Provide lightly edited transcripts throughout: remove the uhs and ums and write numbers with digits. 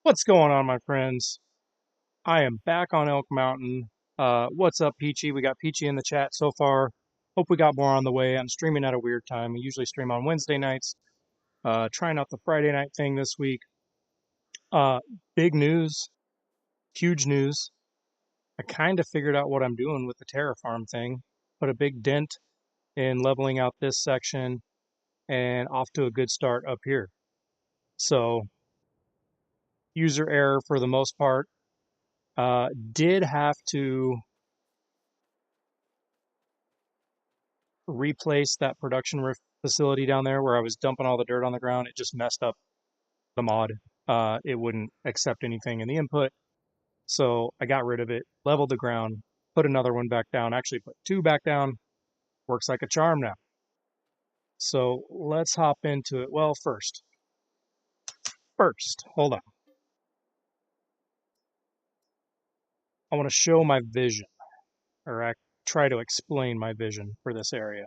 What's going on, my friends? I am back on Elk Mountain. What's up, Peachy? We got Peachy in the chat so far. Hope we got more on the way. I'm streaming at a weird time. We usually stream on Wednesday nights. Trying out the Friday night thing this week. Uh, Big news, huge news. I kind of figured out what I'm doing with the Terra Farm thing. Put a big dent in leveling out this section and off to a good start up here. So, user error for the most part. Did have to replace that production facility down there where I was dumping all the dirt on the ground. It just messed up the mod. It wouldn't accept anything in the input. So I got rid of it, leveled the ground, put another one back down, actually put two back down. Works like a charm now. So let's hop into it. Well, first, hold on. I want to show my vision, or I try to explain my vision for this area.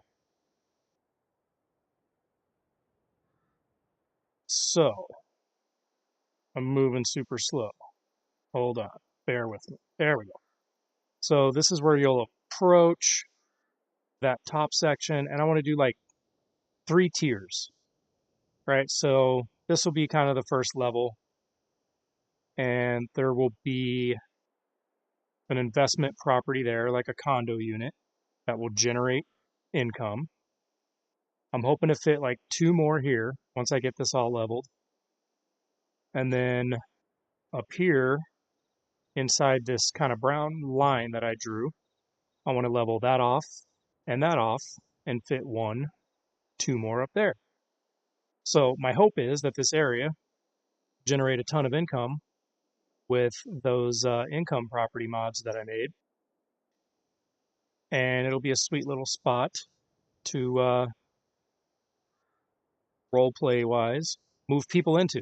So I'm moving super slow. Hold on. Bear with me. There we go. So this is where you'll approach that top section, and I want to do like 3 tiers, right? So this will be kind of the first level, and there will be an investment property there, like a condo unit that will generate income. I'm hoping to fit like 2 more here once I get this all leveled. And then up here inside this kind of brown line that I drew, I want to level that off and fit 1, 2 more up there. So my hope is that this area generate a ton of income with those income property mods that I made. And it'll be a sweet little spot to role play wise move people into.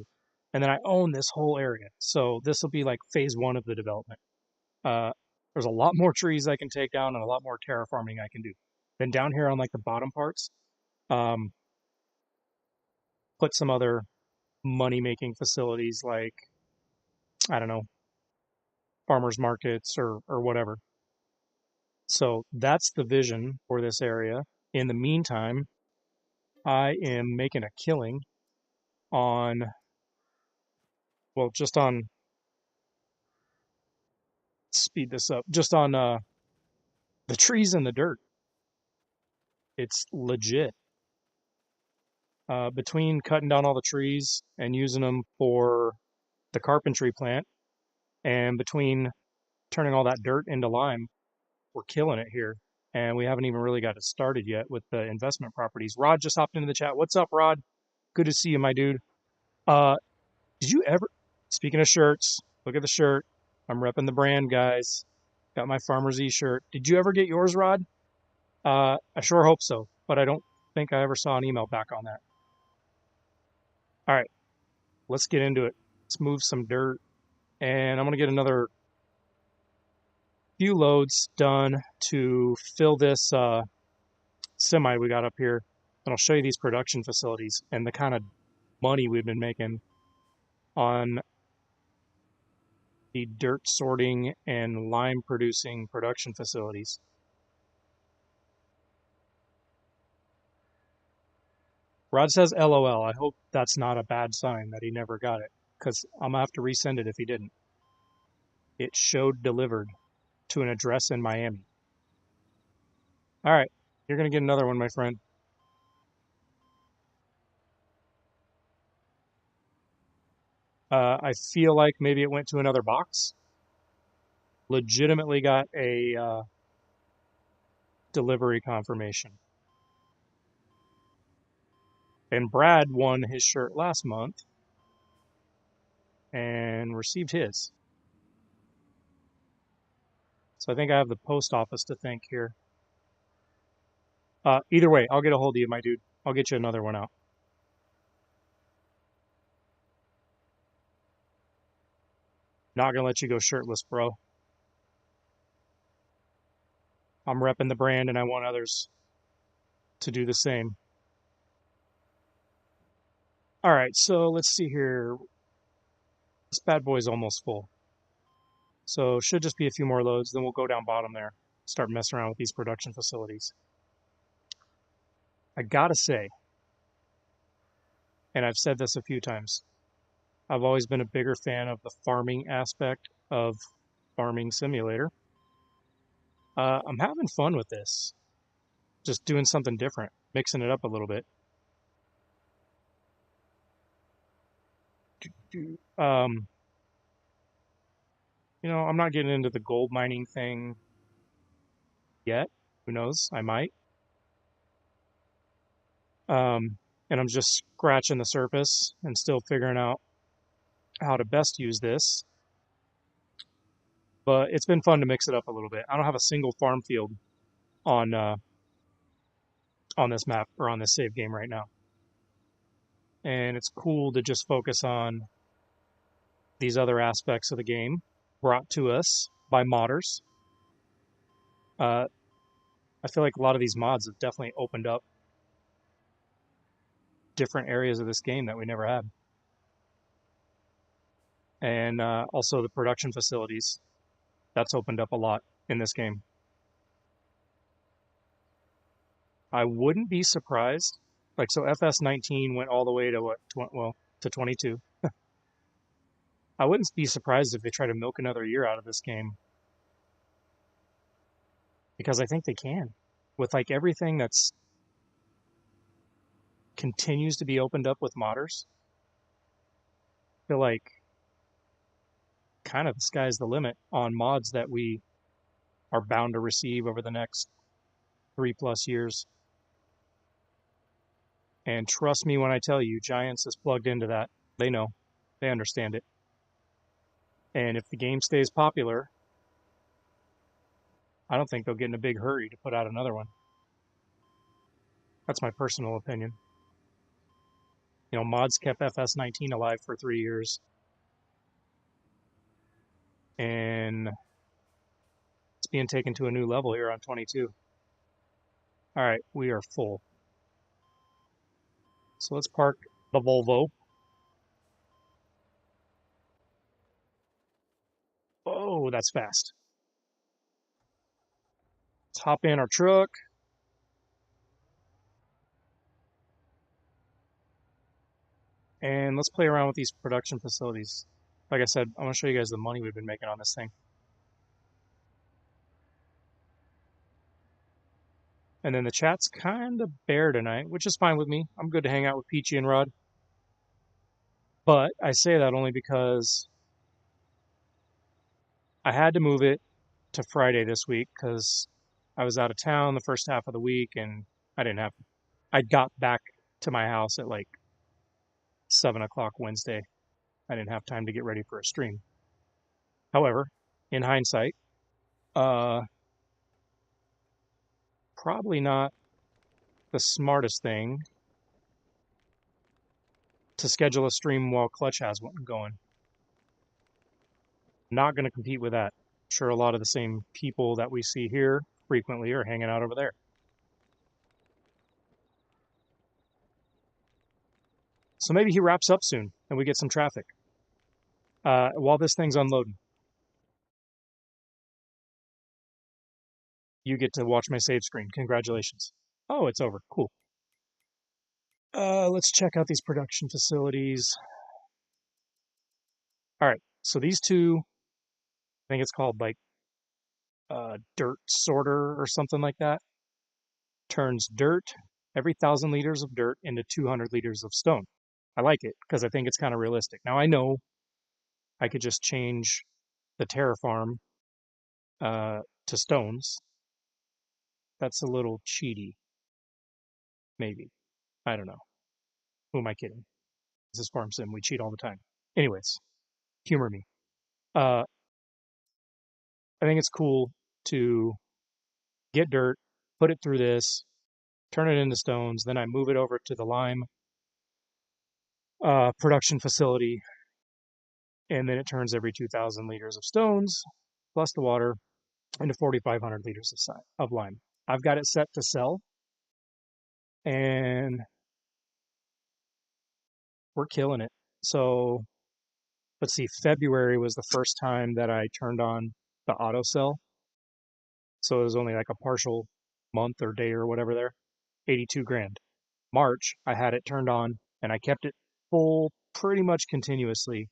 And then I own this whole area. So this will be like phase 1 of the development. There's a lot more trees I can take down and a lot more terraforming I can do. Then down here on like the bottom parts, um, put some other money making facilities like, I don't know, farmers markets or whatever. So that's the vision for this area. In the meantime, I am making a killing on, well, just on, speed this up, just on the trees and the dirt. It's legit. Between cutting down all the trees and using them for the carpentry plant, and between turning all that dirt into lime, we're killing it here. And we haven't even really got it started yet with the investment properties. Rod just hopped into the chat. What's up, Rod? Good to see you, my dude. Uh, did you ever, speaking of shirts, look at the shirt. I'm repping the brand, guys. Got my Farmer Z shirt. Did you ever get yours, Rod? I sure hope so, but I don't think I ever saw an email back on that. All right, let's get into it. Let's move some dirt, and I'm going to get another few loads done to fill this semi we got up here. And I'll show you these production facilities and the kind of money we've been making on the dirt sorting and lime producing production facilities. Rod says LOL. I hope that's not a bad sign that he never got it, because I'm going to have to resend it if he didn't. It showed delivered to an address in Miami. All right, you're going to get another one, my friend. I feel like maybe it went to another box. Legitimately got a delivery confirmation. And Brad won his shirt last month and received his. So I think I have the post office to thank here. Either way, I'll get a hold of you, my dude. I'll get you another one out. Not gonna let you go shirtless, bro. I'm repping the brand and I want others to do the same. All right, so let's see here. This bad boy's almost full. So should just be a few more loads, then we'll go down bottom there, start messing around with these production facilities. I gotta say, and I've said this a few times, I've always been a bigger fan of the farming aspect of Farming Simulator. I'm having fun with this. Just doing something different, mixing it up a little bit. You know, I'm not getting into the gold mining thing yet. Who knows? I might. And I'm just scratching the surface and still figuring out how to best use this. But it's been fun to mix it up a little bit. I don't have a single farm field on this map or on this save game right now. And it's cool to just focus on these other aspects of the game brought to us by modders. I feel like a lot of these mods have definitely opened up different areas of this game that we never had. And also the production facilities. That's opened up a lot in this game. I wouldn't be surprised. Like, so FS19 went all the way to what? To 22. I wouldn't be surprised if they try to milk another year out of this game. Because I think they can. With like everything that's continues to be opened up with modders. I feel like kind of the sky's the limit on mods that we are bound to receive over the next 3+ years. And trust me when I tell you, Giants is plugged into that. They know. They understand it. And if the game stays popular, I don't think they'll get in a big hurry to put out another one. That's my personal opinion. You know, mods kept FS19 alive for 3 years. And it's being taken to a new level here on 22. All right, we are full. So let's park the Volvo. Oh, that's fast. Let's hop in our truck. And let's play around with these production facilities. Like I said, I'm going to show you guys the money we've been making on this thing. And then the chat's kind of bare tonight, which is fine with me. I'm good to hang out with Peachy and Rod. But I say that only because I had to move it to Friday this week because I was out of town the first half of the week and I got back to my house at like 7 o'clock Wednesday. I didn't have time to get ready for a stream. However, in hindsight, probably not the smartest thing to schedule a stream while Clutch has one going. Not going to compete with that. I'm sure a lot of the same people that we see here frequently are hanging out over there. So maybe he wraps up soon and we get some traffic while this thing's unloading. You get to watch my save screen. Congratulations. Oh, it's over. Cool. Let's check out these production facilities. All right. So these two, I think it's called like dirt sorter or something like that, turns dirt, every 1,000 liters of dirt into 200 liters of stone. I like it because I think it's kind of realistic. Now I know I could just change the Terra Farm to stones. That's a little cheaty, maybe. I don't know. Who am I kidding? This is Farm Sim. We cheat all the time. Anyways, humor me. I think it's cool to get dirt, put it through this, turn it into stones. Then I move it over to the lime production facility, and then it turns every 2,000 liters of stones plus the water into 4,500 liters of lime. I've got it set to sell, and we're killing it. So But see, February was the first time that I turned on the auto sell. So it was only like a partial month or day or whatever there, 82 grand. March, I had it turned on and I kept it full pretty much continuously,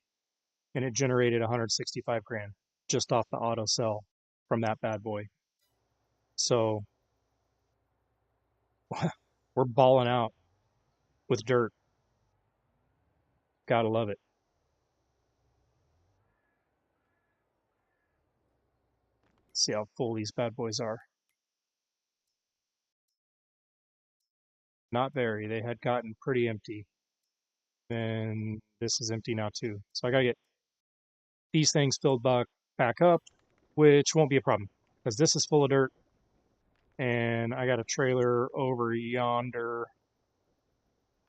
and it generated 165 grand just off the auto sell from that bad boy. So we're balling out with dirt. Gotta love it. Let's see how full these bad boys are. Not very. They had gotten pretty empty. And this is empty now too. So I gotta get these things filled back up, which won't be a problem because this is full of dirt. And I got a trailer over yonder,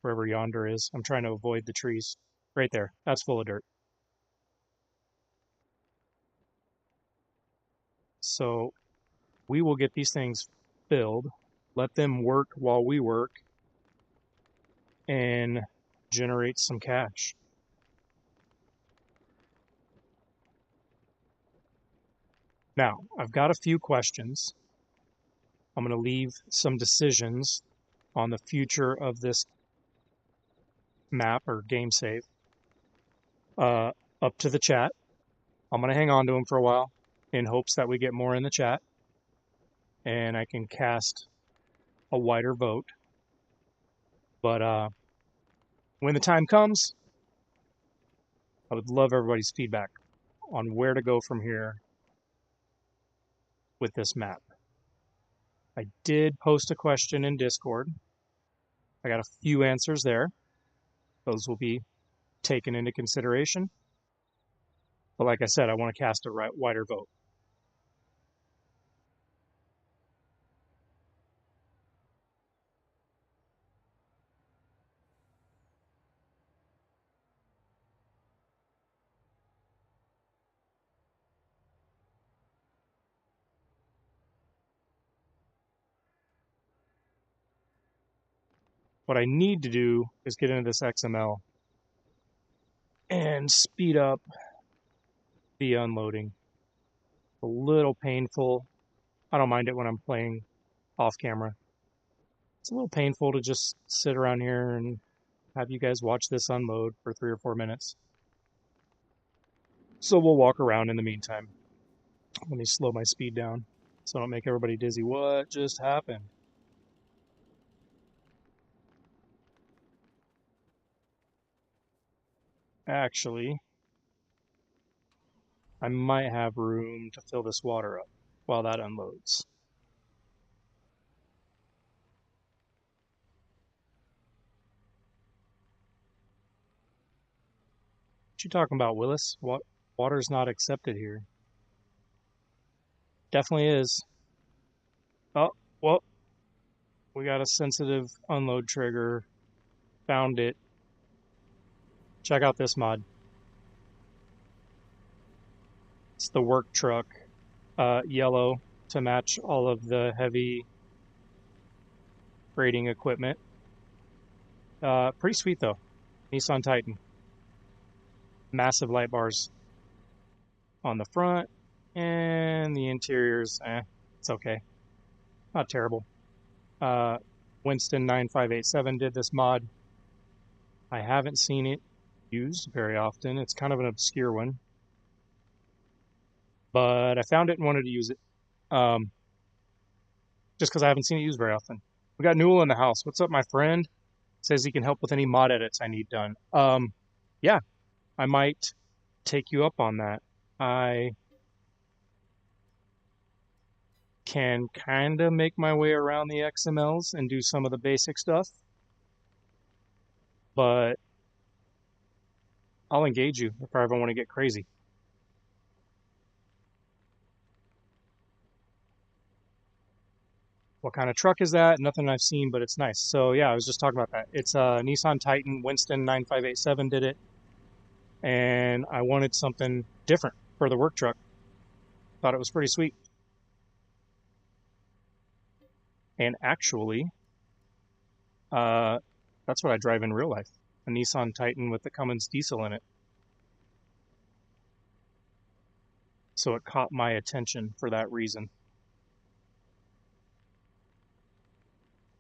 wherever yonder is. I'm trying to avoid the trees. Right there. That's full of dirt. So we will get these things filled, let them work while we work, and generate some cash. Now, I've got a few questions. I'm going to leave some decisions on the future of this map or game save up to the chat. I'm going to hang on to them for a while in hopes that we get more in the chat and I can cast a wider vote. But when the time comes, I would love everybody's feedback on where to go from here with this map. I did post a question in Discord. I got a few answers there. Those will be taken into consideration. But like I said, I want to cast a wider vote. What I need to do is get into this XML and speed up the unloading. A little painful. I don't mind it when I'm playing off camera. It's a little painful to just sit around here and have you guys watch this unload for 3 or 4 minutes. So we'll walk around in the meantime. Let me slow my speed down so I don't make everybody dizzy. What just happened? Actually, I might have room to fill this water up while that unloads. What you talking about, Willis? What water's not accepted here? Definitely is. Oh, well, we got a sensitive unload trigger. Found it. Check out this mod. It's the work truck, yellow to match all of the heavy grading equipment. Pretty sweet though. Nissan Titan. Massive light bars on the front, and the interior's it's okay. Not terrible. Winston 9587 did this mod. I haven't seen it used very often. It's kind of an obscure one. But I found it and wanted to use it. Just because I haven't seen it used very often. We got Newell in the house. What's up, my friend? Says he can help with any mod edits I need done. Yeah, I might take you up on that. I can kind of make my way around the XMLs and do some of the basic stuff. But I'll engage you if I ever want to get crazy. What kind of truck is that? Nothing I've seen, but it's nice. So yeah, I was just talking about that. It's a Nissan Titan. Winston 9587 did it. And I wanted something different for the work truck. Thought it was pretty sweet. And actually, that's what I drive in real life. A Nissan Titan with the Cummins diesel in it. so it caught my attention for that reason.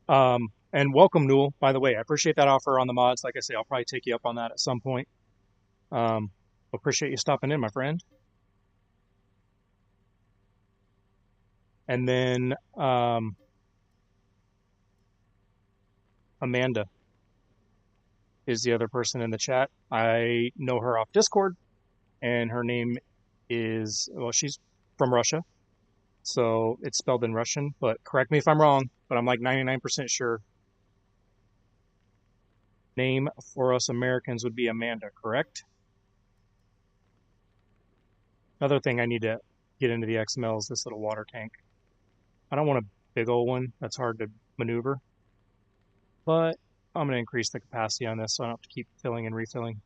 And welcome, Newell, by the way. I appreciate that offer on the mods. Like I say, I'll probably take you up on that at some point. Appreciate you stopping in, my friend. And then Amanda is the other person in the chat. I know her off Discord, and her name is, well, she's from Russia, so it's spelled in Russian, but correct me if I'm wrong, but I'm like 99% sure. Name for us Americans would be Amanda, correct? Another thing I need to get into the XML is this little water tank. I don't want a big old one. That's hard to maneuver. But I'm going to increase the capacity on this so I don't have to keep filling and refilling.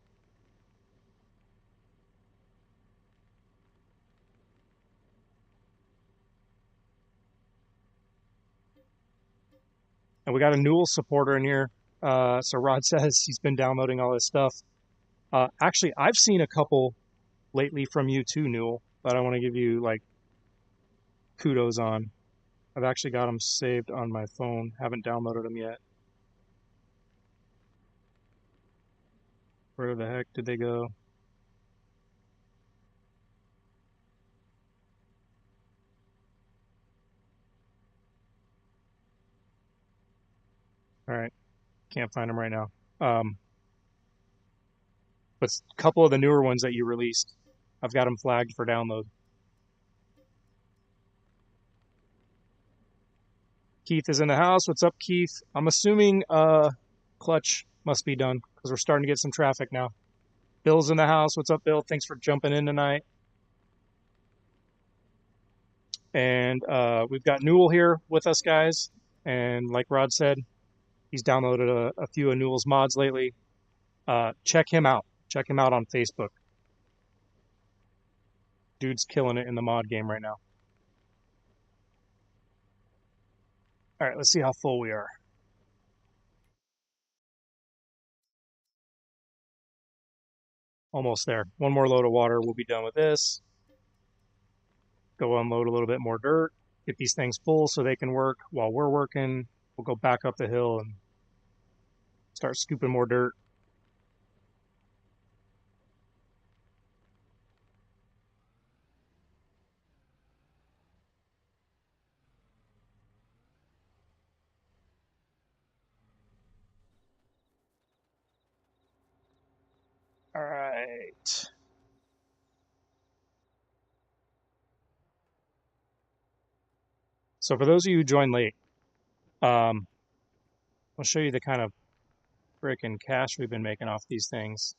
And we got a Newell supporter in here. So Rod says he's been downloading all this stuff. Actually, I've seen a couple lately from you too, Newell, that I want to give you like kudos on. I've actually got them saved on my phone. Haven't downloaded them yet. Where the heck did they go? All right. Can't find them right now. But a couple of the newer ones that you released, I've got them flagged for download. Keith is in the house. What's up, Keith? I'm assuming clutch must be done because we're starting to get some traffic now. Bill's in the house. What's up, Bill? Thanks for jumping in tonight. And we've got Newell here with us, guys. And like Rod said, he's downloaded a few of Newell's mods lately. Check him out. Check him out on Facebook. Dude's killing it in the mod game right now. All right, let's see how full we are. Almost there. One more load of water. We'll be done with this. Go unload a little bit more dirt. Get these things full so they can work while we're working. We'll go back up the hill and start scooping more dirt. All right. So for those of you who joined late, I'll show you the kind of frickin' cash we've been making off these things.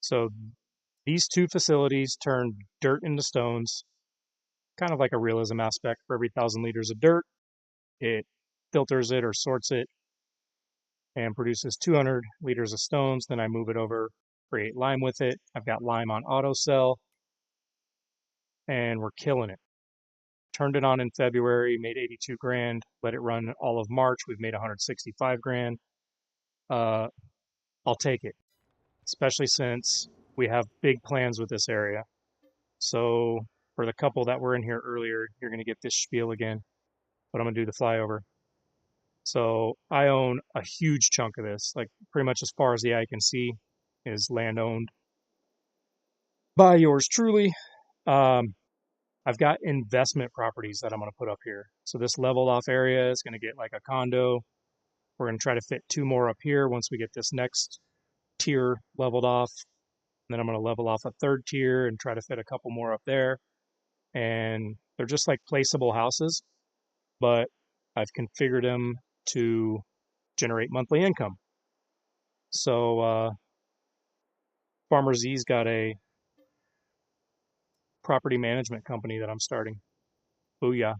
So these two facilities turn dirt into stones, kind of like a realism aspect. For every 1,000 liters of dirt, it filters it or sorts it and produces 200 liters of stones. Then I move it over, create lime with it. I've got lime on auto sell, and we're killing it. Turned it on in February, made 82 grand, let it run all of March. We've made 165 grand. I'll take it, especially since we have big plans with this area. So for the couple that were in here earlier, you're going to get this spiel again, but I'm going to do the flyover. So I own a huge chunk of this, like pretty much as far as the eye can see is land owned by yours truly. I've got investment properties that I'm going to put up here. So this leveled off area is going to get like a condo. We're going to try to fit 2 more up here once we get this next tier leveled off. And then I'm going to level off a 3rd tier and try to fit a couple more up there. And they're just like placeable houses, but I've configured them to generate monthly income. So Farmer Z's got a property management company that I'm starting. Booyah.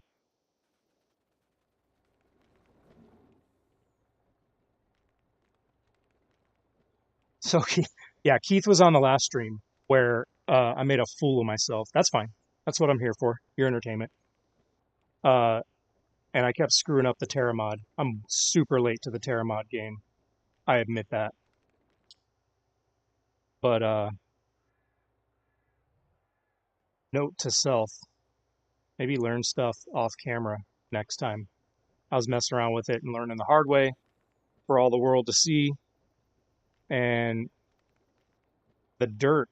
So yeah, Keith was on the last stream where I made a fool of myself. That's fine. That's what I'm here for. Your entertainment. And I kept screwing up the Terra mod. I'm super late to the Terra mod game. I admit that. But note to self, maybe learn stuff off camera next time. I was messing around with it and learning the hard way for all the world to see. And the dirt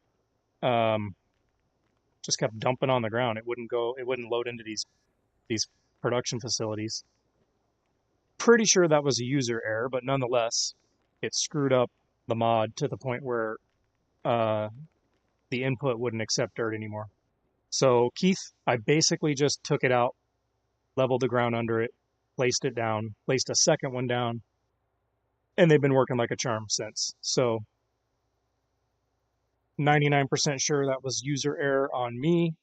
just kept dumping on the ground. It wouldn't load into these production facilities. Pretty sure that was a user error, but nonetheless, it screwed up the mod to the point where the input wouldn't accept dirt anymore. So Keith, I basically just took it out, leveled the ground under it, placed it down, placed a second one down, and they've been working like a charm since. So 99% sure that was user error on me.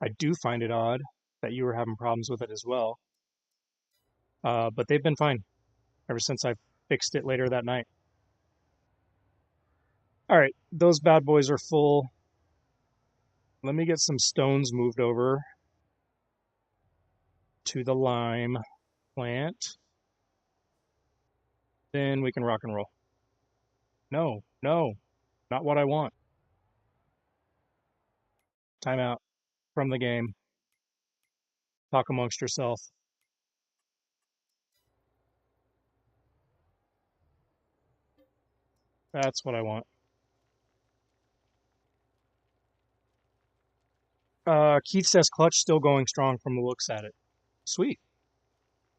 I do find it odd that you were having problems with it as well. But they've been fine ever since I fixed it later that night. All right, those bad boys are full. Let me get some stones moved over to the lime plant. Then we can rock and roll. No, no, not what I want. Timeout from the game. Talk amongst yourself. That's what I want. Keith says clutch still going strong from the looks at it. Sweet.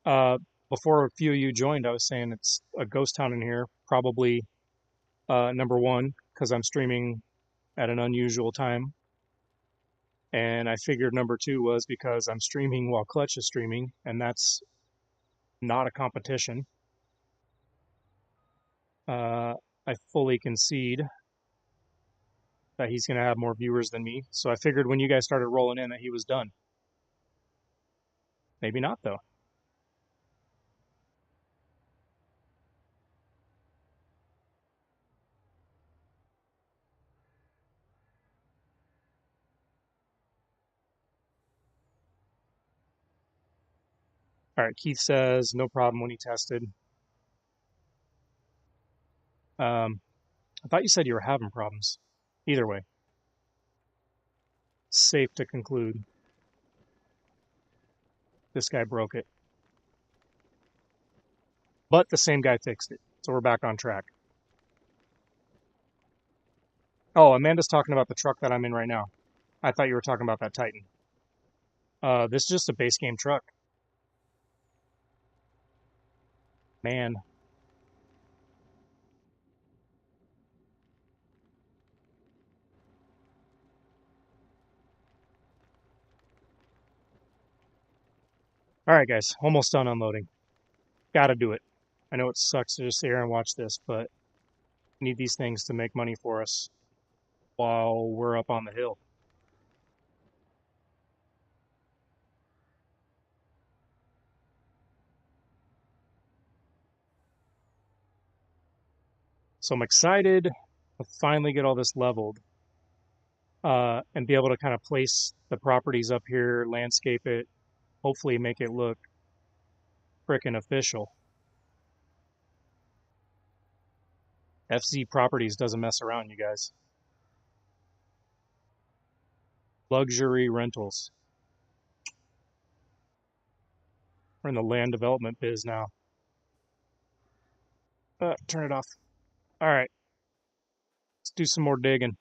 Before a few of you joined, I was saying it's a ghost town in here. Probably number one, because I'm streaming at an unusual time. And I figured number two was because I'm streaming while Clutch is streaming, and that's not a competition. I fully concede that he's going to have more viewers than me. So I figured when you guys started rolling in that he was done. Maybe not, though. All right, Keith says no problem when he tested. I thought you said you were having problems. Either way, safe to conclude this guy broke it. But the same guy fixed it, so we're back on track. Oh, Amanda's talking about the truck that I'm in right now. I thought you were talking about that Titan. This is just a base game truck. Man. All right, guys, almost done unloading. Gotta do it. I know it sucks to just sit here and watch this, but need these things to make money for us while we're up on the hill. So I'm excited to finally get all this leveled and be able to kind of place the properties up here, landscape it, hopefully make it look frickin' official. FZ Properties doesn't mess around, you guys. Luxury rentals. We're in the land development biz now. Turn it off. All right. Let's do some more digging.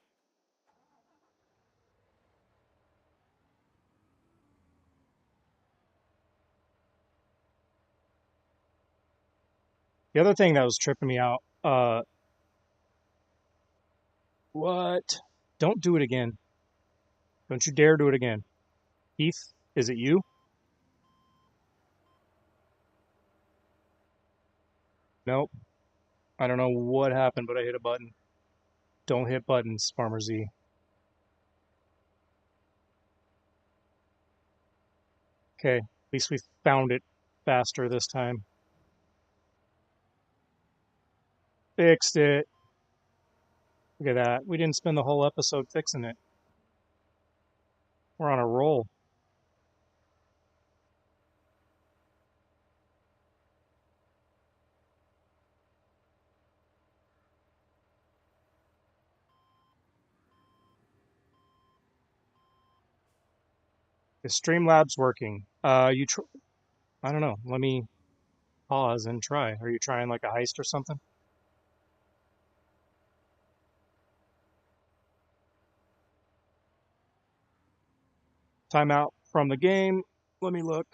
The other thing that was tripping me out, what? Don't do it again. Don't you dare do it again. Keith, is it you? Nope. I don't know what happened, but I hit a button. Don't hit buttons, Farmer Z. Okay, at least we found it faster this time. Fixed it. Look at that. We didn't spend the whole episode fixing it. We're on a roll. Is Streamlabs working? I don't know. Let me pause and try. Are you trying like a heist or something? Timeout from the game. Let me look.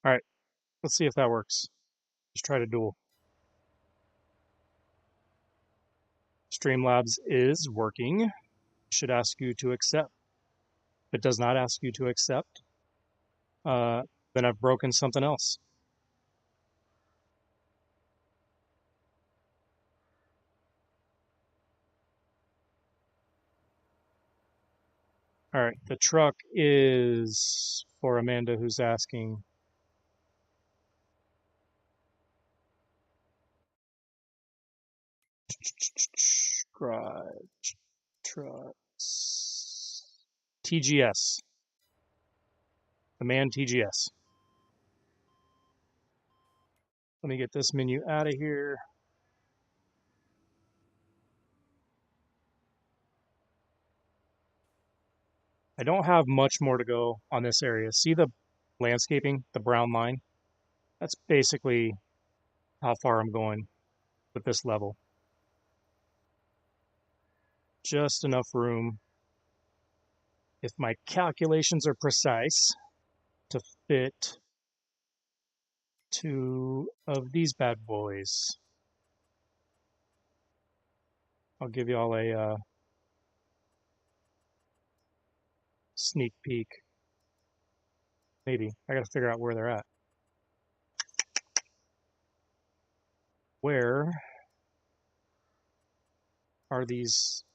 All right, let's see if that works. Just try to duel. Streamlabs is working. Should ask you to accept. If it does not ask you to accept, then I've broken something else. All right, the truck is for Amanda, who's asking. Garage trucks. TGS. The man TGS. Let me get this menu out of here. I don't have much more to go on this area. See the landscaping, the brown line? That's basically how far I'm going with this level. Just enough room, if my calculations are precise, to fit 2 of these bad boys. I'll give you all a sneak peek. Maybe. I gotta figure out where they're at. Where are these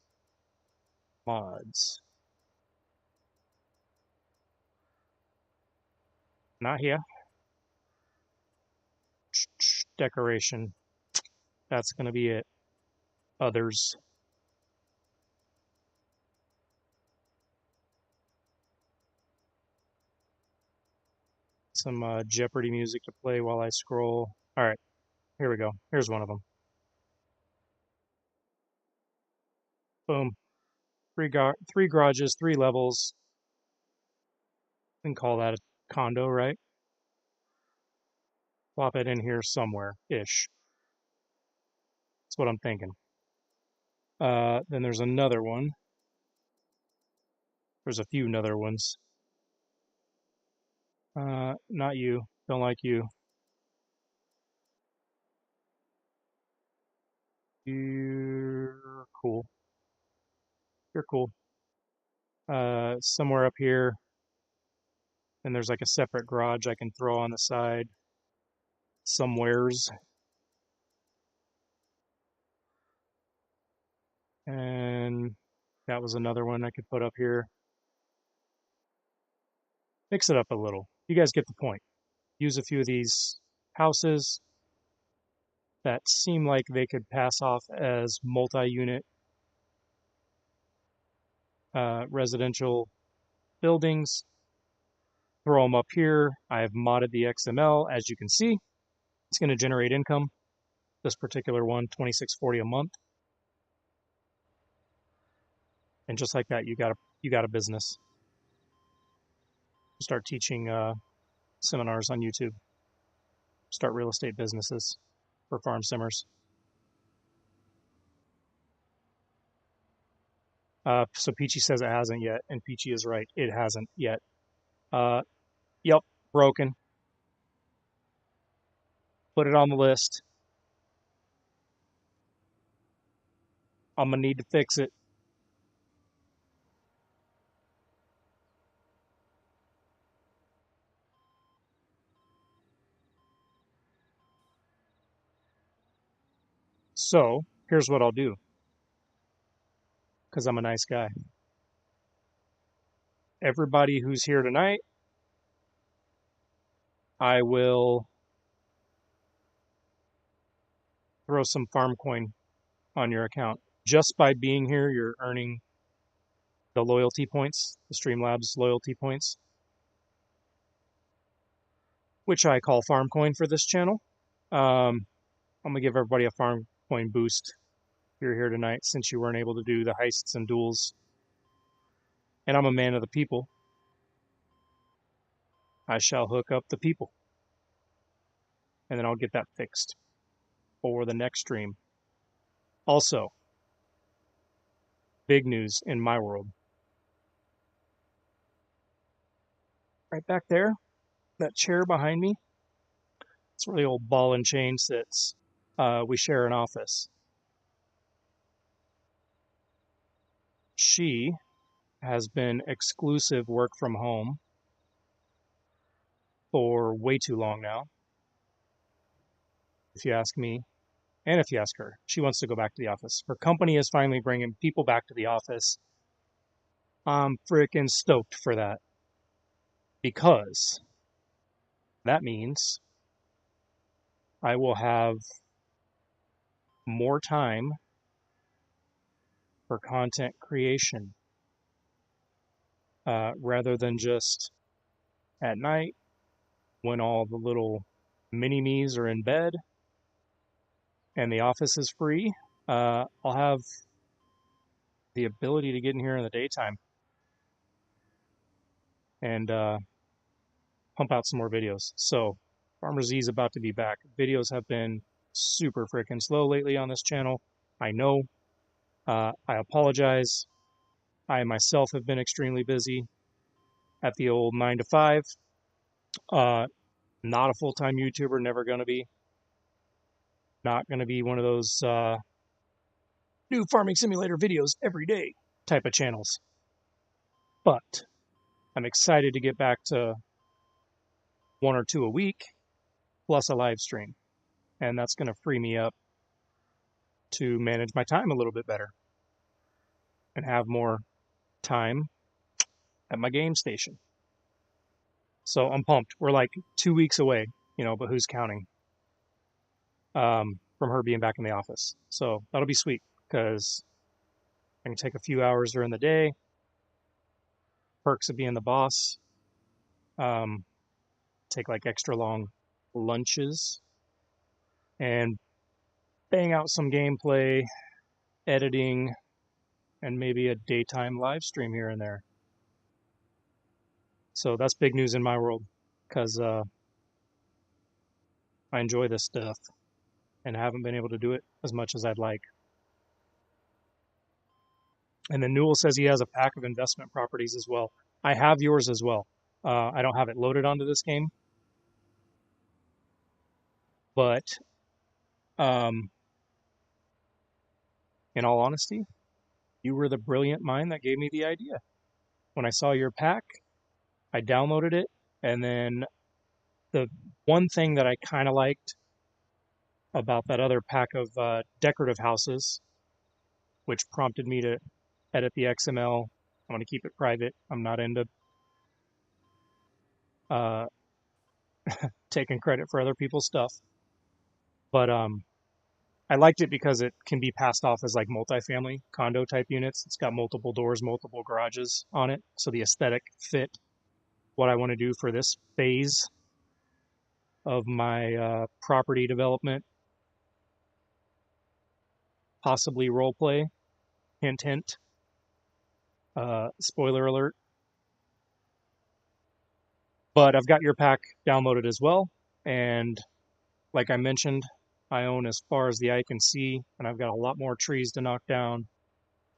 mods? Not here. Decoration. That's gonna be it. Others. Some Jeopardy music to play while I scroll. All right, here we go. Here's one of them. Boom. Three garages, 3 levels. We can call that a condo, right? Plop it in here somewhere-ish. That's what I'm thinking. Then there's another one. There's a few other ones. Not you. Don't like you. You're cool. You're cool. Somewhere up here, and there's like a separate garage I can throw on the side. Somewheres. And that was another one I could put up here. Mix it up a little. You guys get the point. Use a few of these houses that seem like they could pass off as multi-unit residential buildings. Throw them up here. I have modded the XML. As you can see, it's going to generate income. This particular one, $26.40 a month. And just like that, you got a business. Start teaching seminars on YouTube. Start real estate businesses for farm simmers. So Peachy says it hasn't yet, and Peachy is right. It hasn't yet. Yep, broken. Put it on the list. I'm gonna need to fix it. So here's what I'll do, because I'm a nice guy. Everybody who's here tonight, I will throw some farm coin on your account. Just by being here, you're earning the loyalty points, the Streamlabs loyalty points, which I call farm coin for this channel. I'm going to give everybody a farm coin boost if you're here tonight, since you weren't able to do the heists and duels. And I'm a man of the people. I shall hook up the people. And then I'll get that fixed for the next stream. Also, big news in my world. Right back there, that chair behind me, it's where the old ball and chain sits. We share an office. She has been exclusive work from home for way too long now, if you ask me, and if you ask her. She wants to go back to the office. Her company is finally bringing people back to the office. I'm freaking stoked for that, because that means I will have more time for content creation, rather than just at night when all the little mini-me's are in bed and the office is free. I'll have the ability to get in here in the daytime and pump out some more videos. So Farmer Z is about to be back. Videos have been super freaking slow lately on this channel. I know. I apologize. I myself have been extremely busy at the old 9 to 5. Not a full-time YouTuber, never going to be. Not going to be one of those new farming simulator videos every day type of channels. But I'm excited to get back to 1 or 2 a week plus a live stream. And that's going to free me up to manage my time a little bit better and have more time at my game station. So I'm pumped. We're like 2 weeks away, but who's counting? From her being back in the office. So that'll be sweet, because I can take a few hours during the day. Perks of being the boss. Take like extra long lunches and bang out some gameplay, editing, and maybe a daytime live stream here and there. So that's big news in my world, because I enjoy this stuff and haven't been able to do it as much as I'd like. And then Newell says he has a pack of investment properties as well. I have yours as well. I don't have it loaded onto this game, but in all honesty, you were the brilliant mind that gave me the idea. When I saw your pack, I downloaded it, and then the one thing that I kind of liked about that other pack of decorative houses, which prompted me to edit the XML. I want to keep it private. I'm not into taking credit for other people's stuff. But I liked it because it can be passed off as like multifamily condo type units. It's got multiple doors, multiple garages on it. So the aesthetic fit what I want to do for this phase of my property development. Possibly roleplay. Hint, hint. Spoiler alert. But I've got your pack downloaded as well. And like I mentioned, I own as far as the eye can see, and I've got a lot more trees to knock down,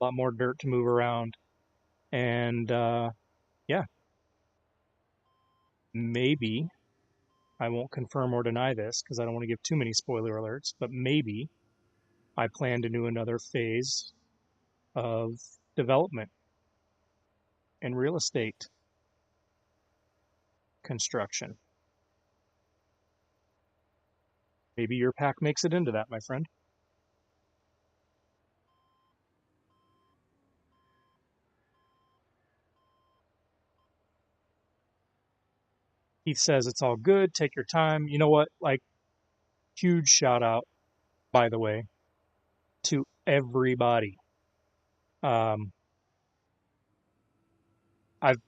a lot more dirt to move around. And yeah, maybe, I won't confirm or deny this because I don't want to give too many spoiler alerts, but maybe I plan to do another phase of development and real estate construction. Maybe your pack makes it into that, my friend. He says it's all good. Take your time. You know what? Like, huge shout out, by the way, to everybody. I've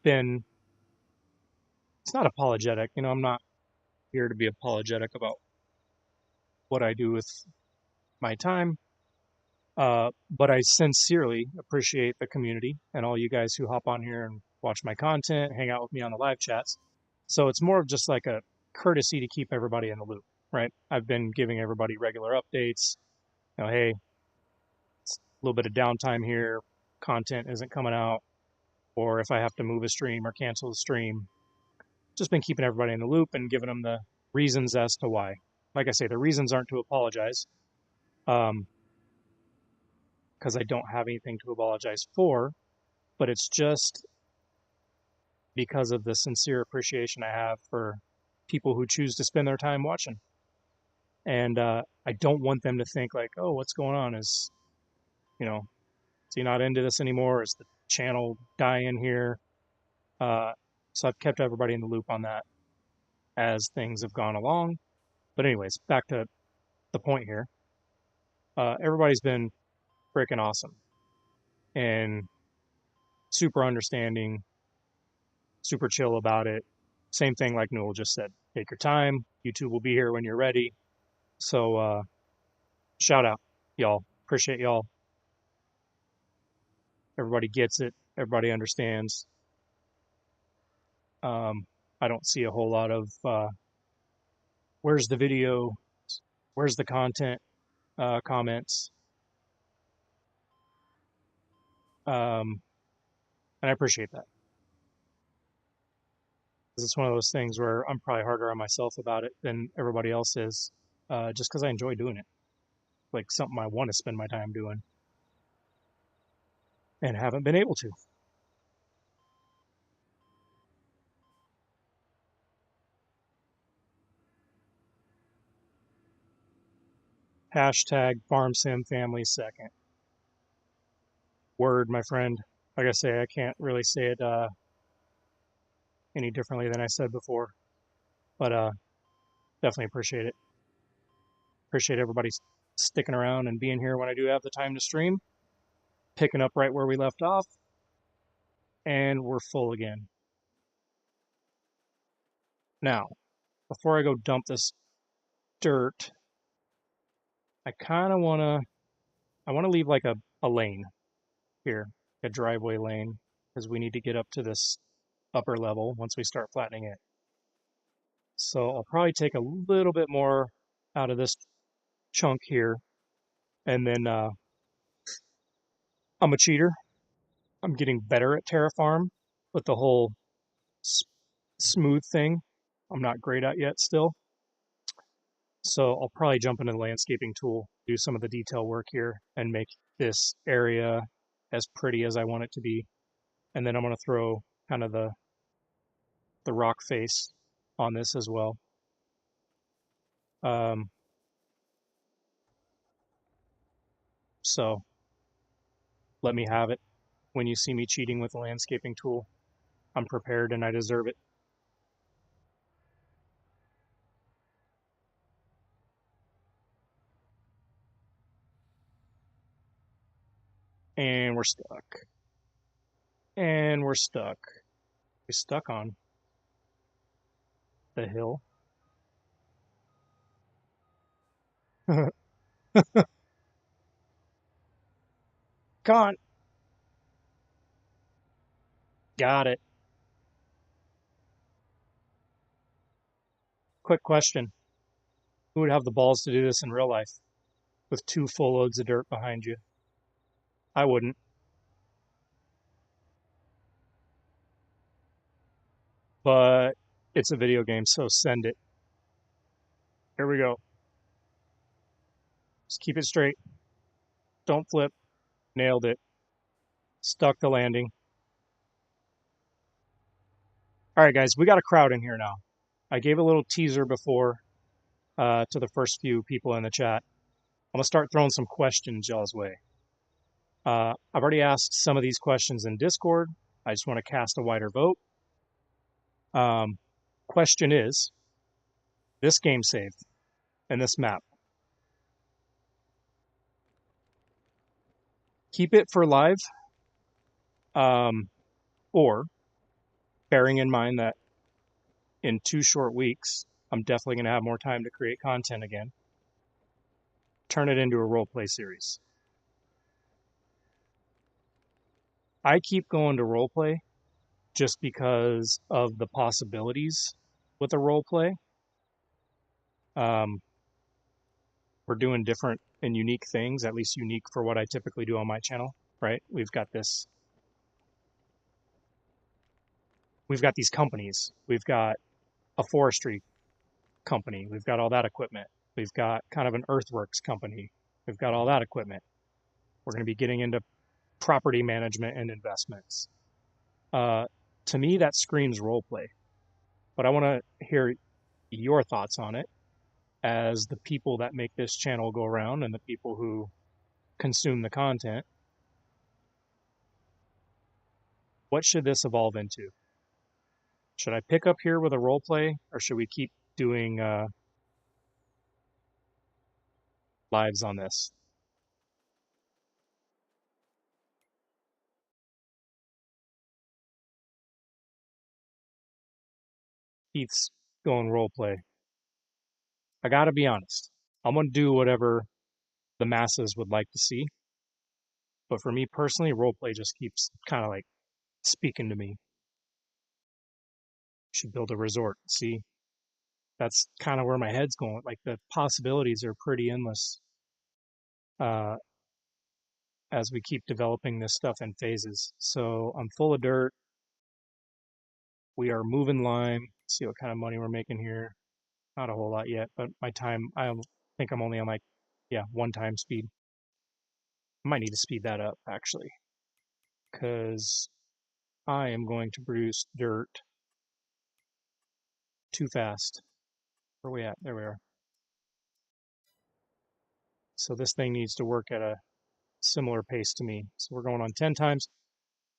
been, it's not apologetic, you know, I'm not here to be apologetic about what I do with my time. But I sincerely appreciate the community and all you guys who hop on here and watch my content, hang out with me on the live chats. So it's more of just like a courtesy to keep everybody in the loop, right? I've been giving everybody regular updates. You know, hey, it's a little bit of downtime here, content isn't coming out, or if I have to move a stream or cancel the stream, just been keeping everybody in the loop and giving them the reasons as to why. Like I say, the reasons aren't to apologize, because I don't have anything to apologize for, but it's just because of the sincere appreciation I have for people who choose to spend their time watching. And I don't want them to think like, oh, what's going on? Is, you know, is he not into this anymore? Is the channel dying here? So I've kept everybody in the loop on that as things have gone along. But anyways, back to the point here. Everybody's been freaking awesome and super understanding, super chill about it. Same thing like Newell just said. Take your time. YouTube will be here when you're ready. So shout out, y'all. Appreciate y'all. Everybody gets it. Everybody understands. I don't see a whole lot of where's the video, where's the content comments. And I appreciate that. It's one of those things where I'm probably harder on myself about it than everybody else is, just because I enjoy doing it. Like something I want to spend my time doing and haven't been able to. Hashtag FarmSim family second. Word, my friend. Like I say, I can't really say it any differently than I said before, but definitely appreciate it. Appreciate everybody sticking around and being here when I do have the time to stream. Picking up right where we left off, and we're full again. Now, before I go dump this dirt, I kind of I want to leave like a lane here, a driveway lane, because we need to get up to this upper level once we start flattening it. So I'll probably take a little bit more out of this chunk here, and then I'm a cheater. I'm getting better at Terra Farm, but the whole smooth thing I'm not great at yet still. So I'll probably jump into the landscaping tool, do some of the detail work here, and make this area as pretty as I want it to be. And then I'm going to throw kind of the rock face on this as well. So let me have it. When you see me cheating with the landscaping tool, I'm prepared and I deserve it. And we're stuck. And we're stuck. We're stuck on the hill. Come on. Got it. Quick question. Who would have the balls to do this in real life with 2 full loads of dirt behind you? I wouldn't. But it's a video game, so send it. Here we go. Just keep it straight. Don't flip. Nailed it. Stuck the landing. All right, guys, we got a crowd in here now. I gave a little teaser before to the first few people in the chat. I'm going to start throwing some questions y'all's way. I've already asked some of these questions in Discord. I just want to cast a wider vote. Question is, this game saved and this map. keep it for live, or bearing in mind that in 2 short weeks, I'm definitely going to have more time to create content again, turn it into a role play series. I keep going to role play just because of the possibilities with a role play. We're doing different and unique things, at least unique for what I typically do on my channel, right? We've got these companies. We've got a forestry company. We've got all that equipment. We've got kind of an earthworks company. We've got all that equipment. We're going to be getting into property management and investments. To me, that screams role play. But I want to hear your thoughts on it as the people that make this channel go around and the people who consume the content. What should this evolve into? Should I pick up here with a role play, or should we keep doing lives on this? Keith's going role play. I got to be honest. I'm going to do whatever the masses would like to see. But for me personally, role play just keeps kind of like speaking to me. Should build a resort. See, that's kind of where my head's going. Like the possibilities are pretty endless uh, as we keep developing this stuff in phases. So I'm full of dirt. We are moving lime. See what kind of money we're making here. Not a whole lot yet, but my time, I think I'm only on like, 1 time speed. I might need to speed that up actually, because I am going to produce dirt too fast. Where are we at? There we are. So this thing needs to work at a similar pace to me. So we're going on 10 times.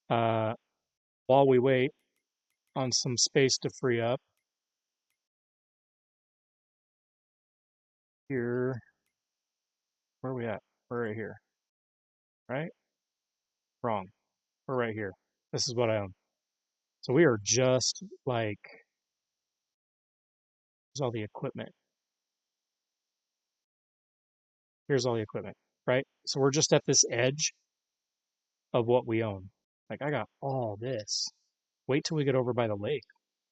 While we wait on some space to free up, here, where are we at? We're right here, right? Wrong. We're right here. This is what I own. So we are just like, here's all the equipment. Here's all the equipment, right? So we're just at this edge of what we own. Like I got all this. Wait till we get over by the lake.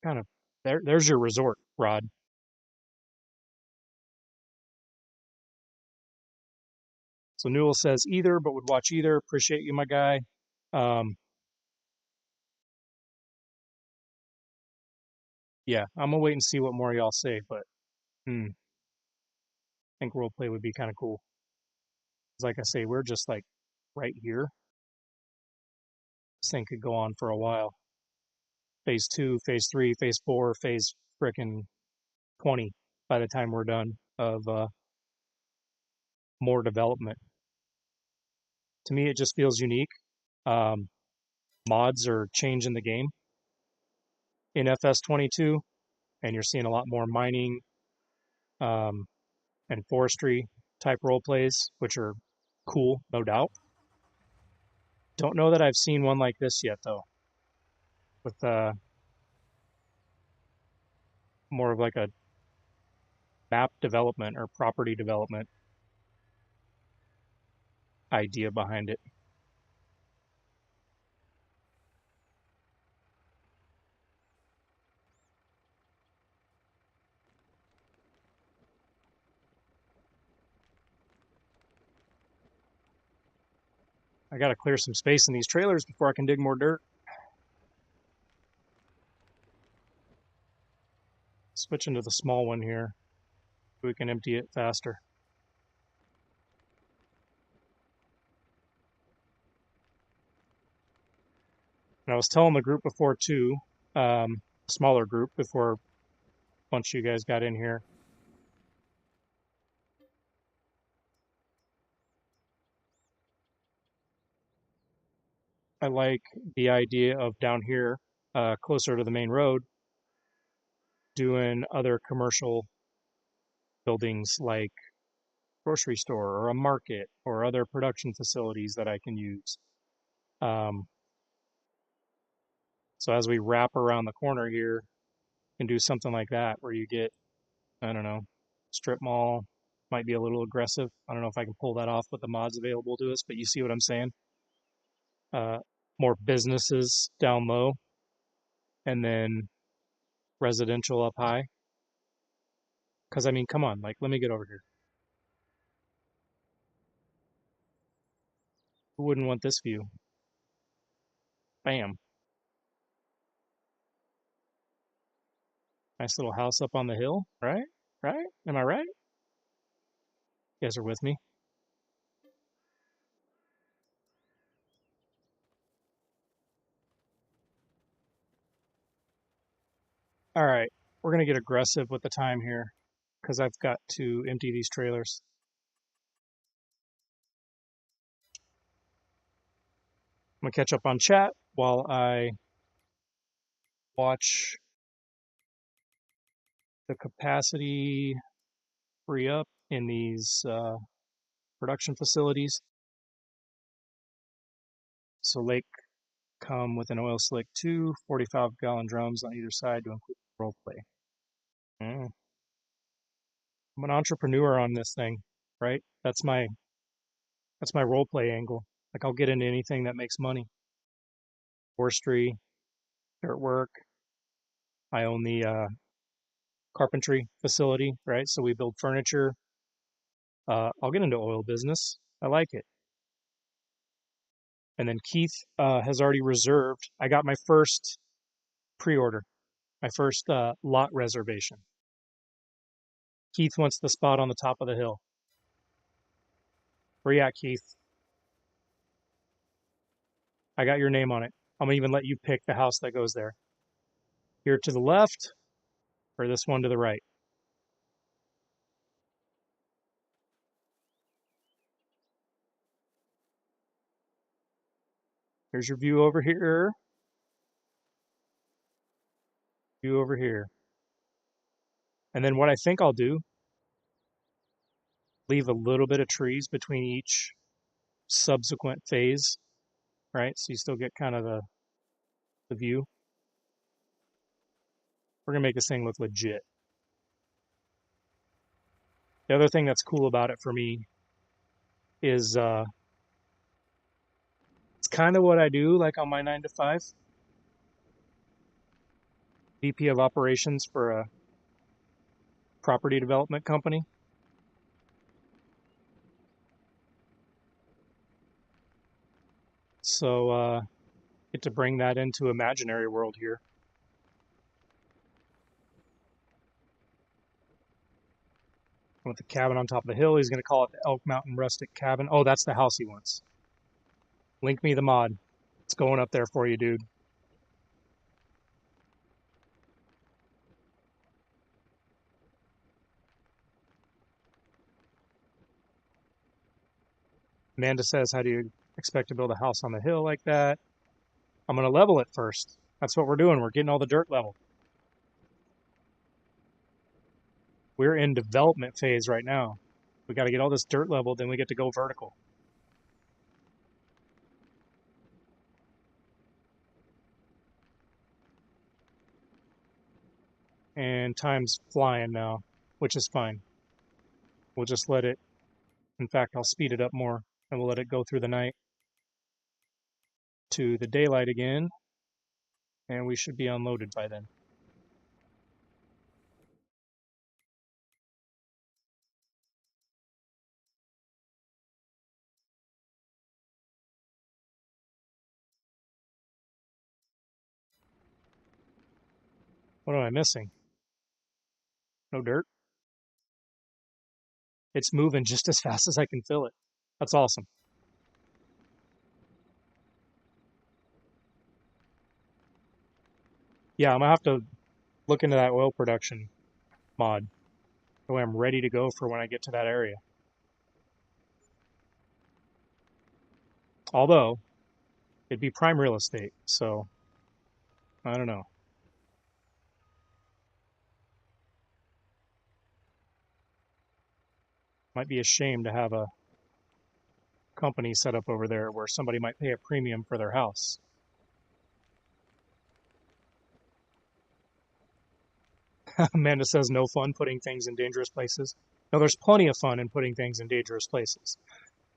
Kind of there's your resort, Rod. So Newell says either, but would watch either. Appreciate you, my guy. Yeah, I'm gonna wait and see what more y'all say, but I think roleplay would be kind of cool. Like I say, we're just like right here. This thing could go on for a while. Phase 2, phase 3, phase 4, phase frickin' 20 by the time we're done of more development. To me, it just feels unique. Mods are changing the game in FS22, and you're seeing a lot more mining and forestry type role plays, which are cool, no doubt. Don't know that I've seen one like this yet, though, with more of like a map development or property development idea behind it. I got to clear some space in these trailers before I can dig more dirt. Switch into the small one here. We can empty it faster. And I was telling the group before too, smaller group before a bunch of you guys got in here. I like the idea of down here, closer to the main road, doing other commercial buildings like grocery store or a market or other production facilities that I can use. So as we wrap around the corner here, and do something like that where you get, I don't know, strip mall might be a little aggressive. I don't know if I can pull that off with the mods available to us, but you see what I'm saying? More businesses down low and then residential up high. Because, I mean, come on, like, let me get over here. Who wouldn't want this view? Bam. Nice little house up on the hill, right? Right? Am I right? You guys are with me? All right, we're going to get aggressive with the time here because I've got to empty these trailers. I'm going to catch up on chat while I watch the capacity free up in these production facilities. So Lake come with an oil slick 2 45-gallon drums on either side to include role play. I'm an entrepreneur on this thing, right? That's my role play angle. Like I'll get into anything that makes money. Forestry, dirt work. I own the carpentry facility, right? So we build furniture. I'll get into oil business. I like it. And then Keith has already reserved. I got my first pre-order, my first lot reservation. Keith wants the spot on the top of the hill. Where you at, Keith? I got your name on it. I'm gonna even let you pick the house that goes there. Here to the left, or this one to the right? Here's your view over here. View over here. And then what I think I'll do, leave a little bit of trees between each subsequent phase, right? So you still get kind of the view. We're gonna make this thing look legit. The other thing that's cool about it for me is it's kind of what I do like on my 9 to 5. VP of operations for a property development company. So get to bring that into imaginary world here. With the cabin on top of the hill, he's going to call it the Elk Mountain Rustic Cabin. Oh, that's the house he wants. Link me the mod. It's going up there for you, dude. Amanda says, how do you expect to build a house on the hill like that? I'm going to level it first. That's what we're doing. We're getting all the dirt level. We're in development phase right now. We got to get all this dirt level, then we get to go vertical. And time's flying now, which is fine. We'll just let it, in fact, I'll speed it up more, and we'll let it go through the night to the daylight again, and we should be unloaded by then. What am I missing? No dirt? It's moving just as fast as I can fill it. That's awesome. Yeah, I'm gonna have to look into that oil production mod. That way I'm ready to go for when I get to that area. Although, it'd be prime real estate, so I don't know. Might be a shame to have a company set up over there where somebody might pay a premium for their house. Amanda says no fun putting things in dangerous places. No, there's plenty of fun in putting things in dangerous places.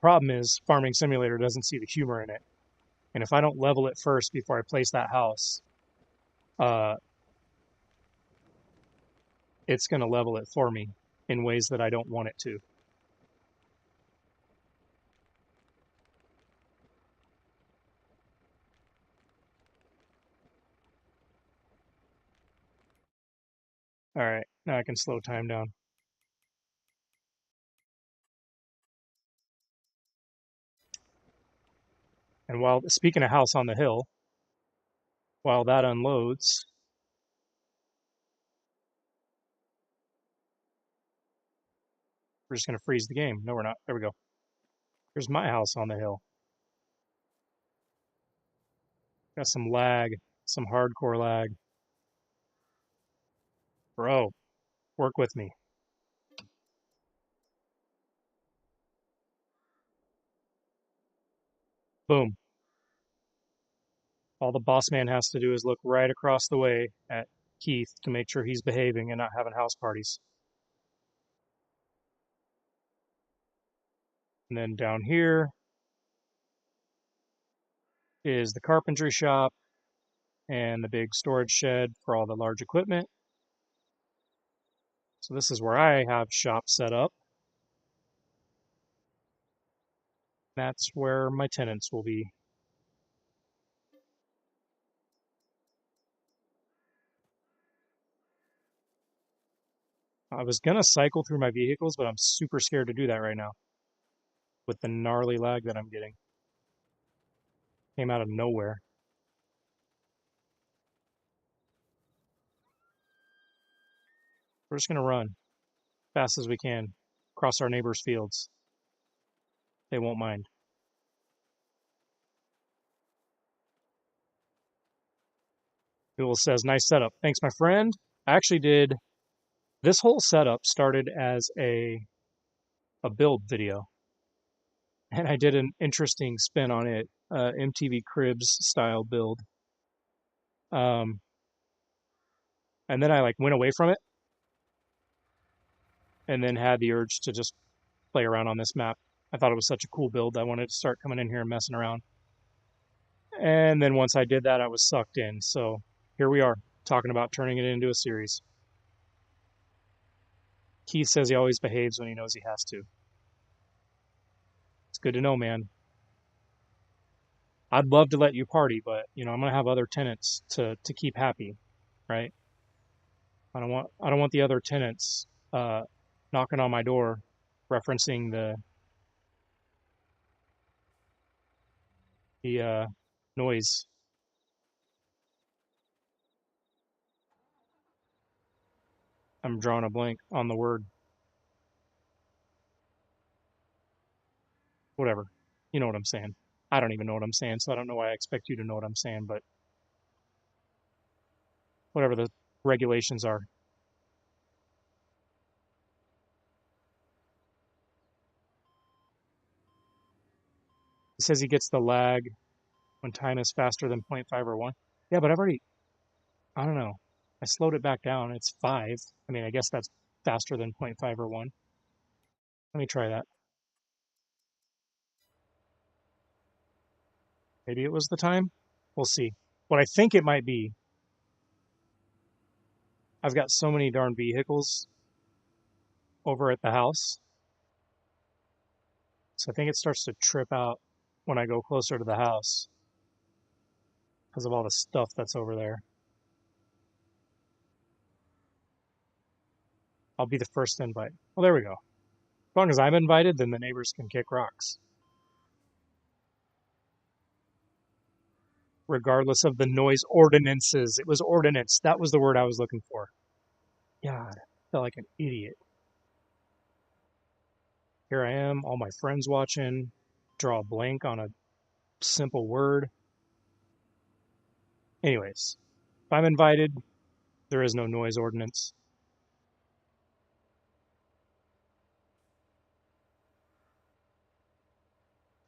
Problem is, Farming Simulator doesn't see the humor in it. And if I don't level it first before I place that house, it's going to level it for me in ways that I don't want it to. All right, now I can slow time down. And while, speaking of house on the hill, while that unloads, we're just going to freeze the game. No, we're not. There we go. Here's my house on the hill. Got some lag, some hardcore lag. Bro, work with me. Boom. All the boss man has to do is look right across the way at Keith to make sure he's behaving and not having house parties. And then down here is the carpentry shop and the big storage shed for all the large equipment. So this is where I have shop set up. That's where my tenants will be. I was gonna cycle through my vehicles, but I'm super scared to do that right now with the gnarly lag that I'm getting. Came out of nowhere. We're just gonna run fast as we can across our neighbors' fields. They won't mind. Bill says, nice setup. Thanks, my friend. I actually did, this whole setup started as a build video. And I did an interesting spin on it, MTV Cribs style build. And then I went away from it and then had the urge to just play around on this map. I thought it was such a cool build. I wanted to start coming in here and messing around. And then once I did that, I was sucked in. So here we are, talking about turning it into a series. Keith says he always behaves when he knows he has to. It's good to know, man. I'd love to let you party, but I'm gonna have other tenants to keep happy, right? I don't want the other tenants knocking on my door, referencing the noise. I'm drawing a blank on the word. Whatever. You know what I'm saying. I don't even know what I'm saying, so I don't know why I expect you to know what I'm saying, but whatever the regulations are. He says he gets the lag when time is faster than 0.5 or 1. Yeah, but I don't know. I slowed it back down. It's 5. I mean, I guess that's faster than 0.5 or 1. Let me try that. Maybe it was the time. We'll see. What I think it might be, I've got so many darn vehicles over at the house. So I think it starts to trip out when I go closer to the house because of all the stuff that's over there. I'll be the first to invite. Well, there we go. As long as I'm invited, then the neighbors can kick rocks. Regardless of the noise ordinances. It was ordinance. That was the word I was looking for. God, I felt like an idiot. Here I am, all my friends watching, draw a blank on a simple word. Anyways, if I'm invited, there is no noise ordinance.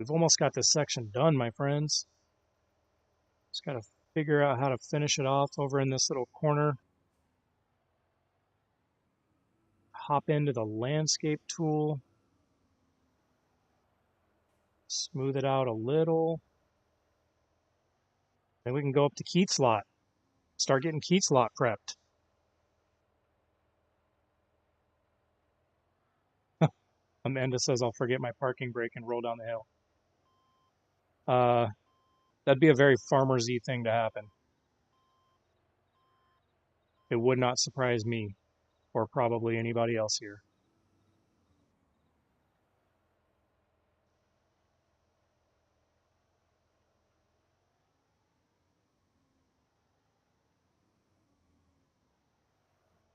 We've almost got this section done, my friends. Just got to figure out how to finish it off over in this little corner. Hop into the landscape tool. Smooth it out a little. Then we can go up to Keith's lot. Start getting Keith's lot prepped. Amanda says I'll forget my parking brake and roll down the hill. That'd be a very farmersy thing to happen. It would not surprise me, or probably anybody else here.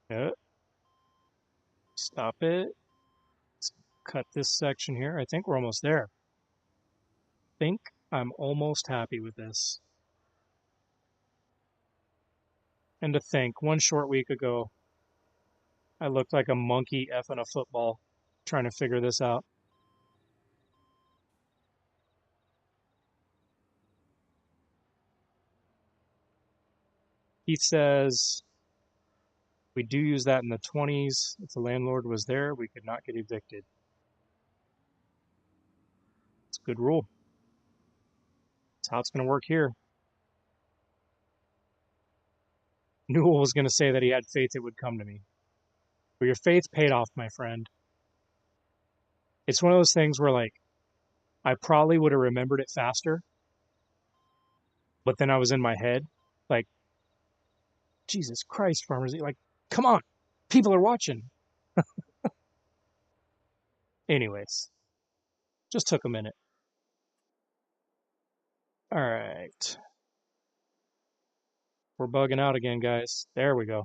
Yeah. Stop it. Let's cut this section here. I think we're almost there. I think I'm almost happy with this. And to think, one short week ago, I looked like a monkey effing a football trying to figure this out. He says, we do use that in the 20s. If the landlord was there, we could not get evicted. It's a good rule. That's how it's going to work here. Newell was going to say that he had faith it would come to me. But your faith paid off, my friend. It's one of those things where, like, I probably would have remembered it faster, but then I was in my head, like, Jesus Christ, farmers, like, come on, people are watching. Anyways, just took a minute. All right. We're bugging out again, guys. There we go.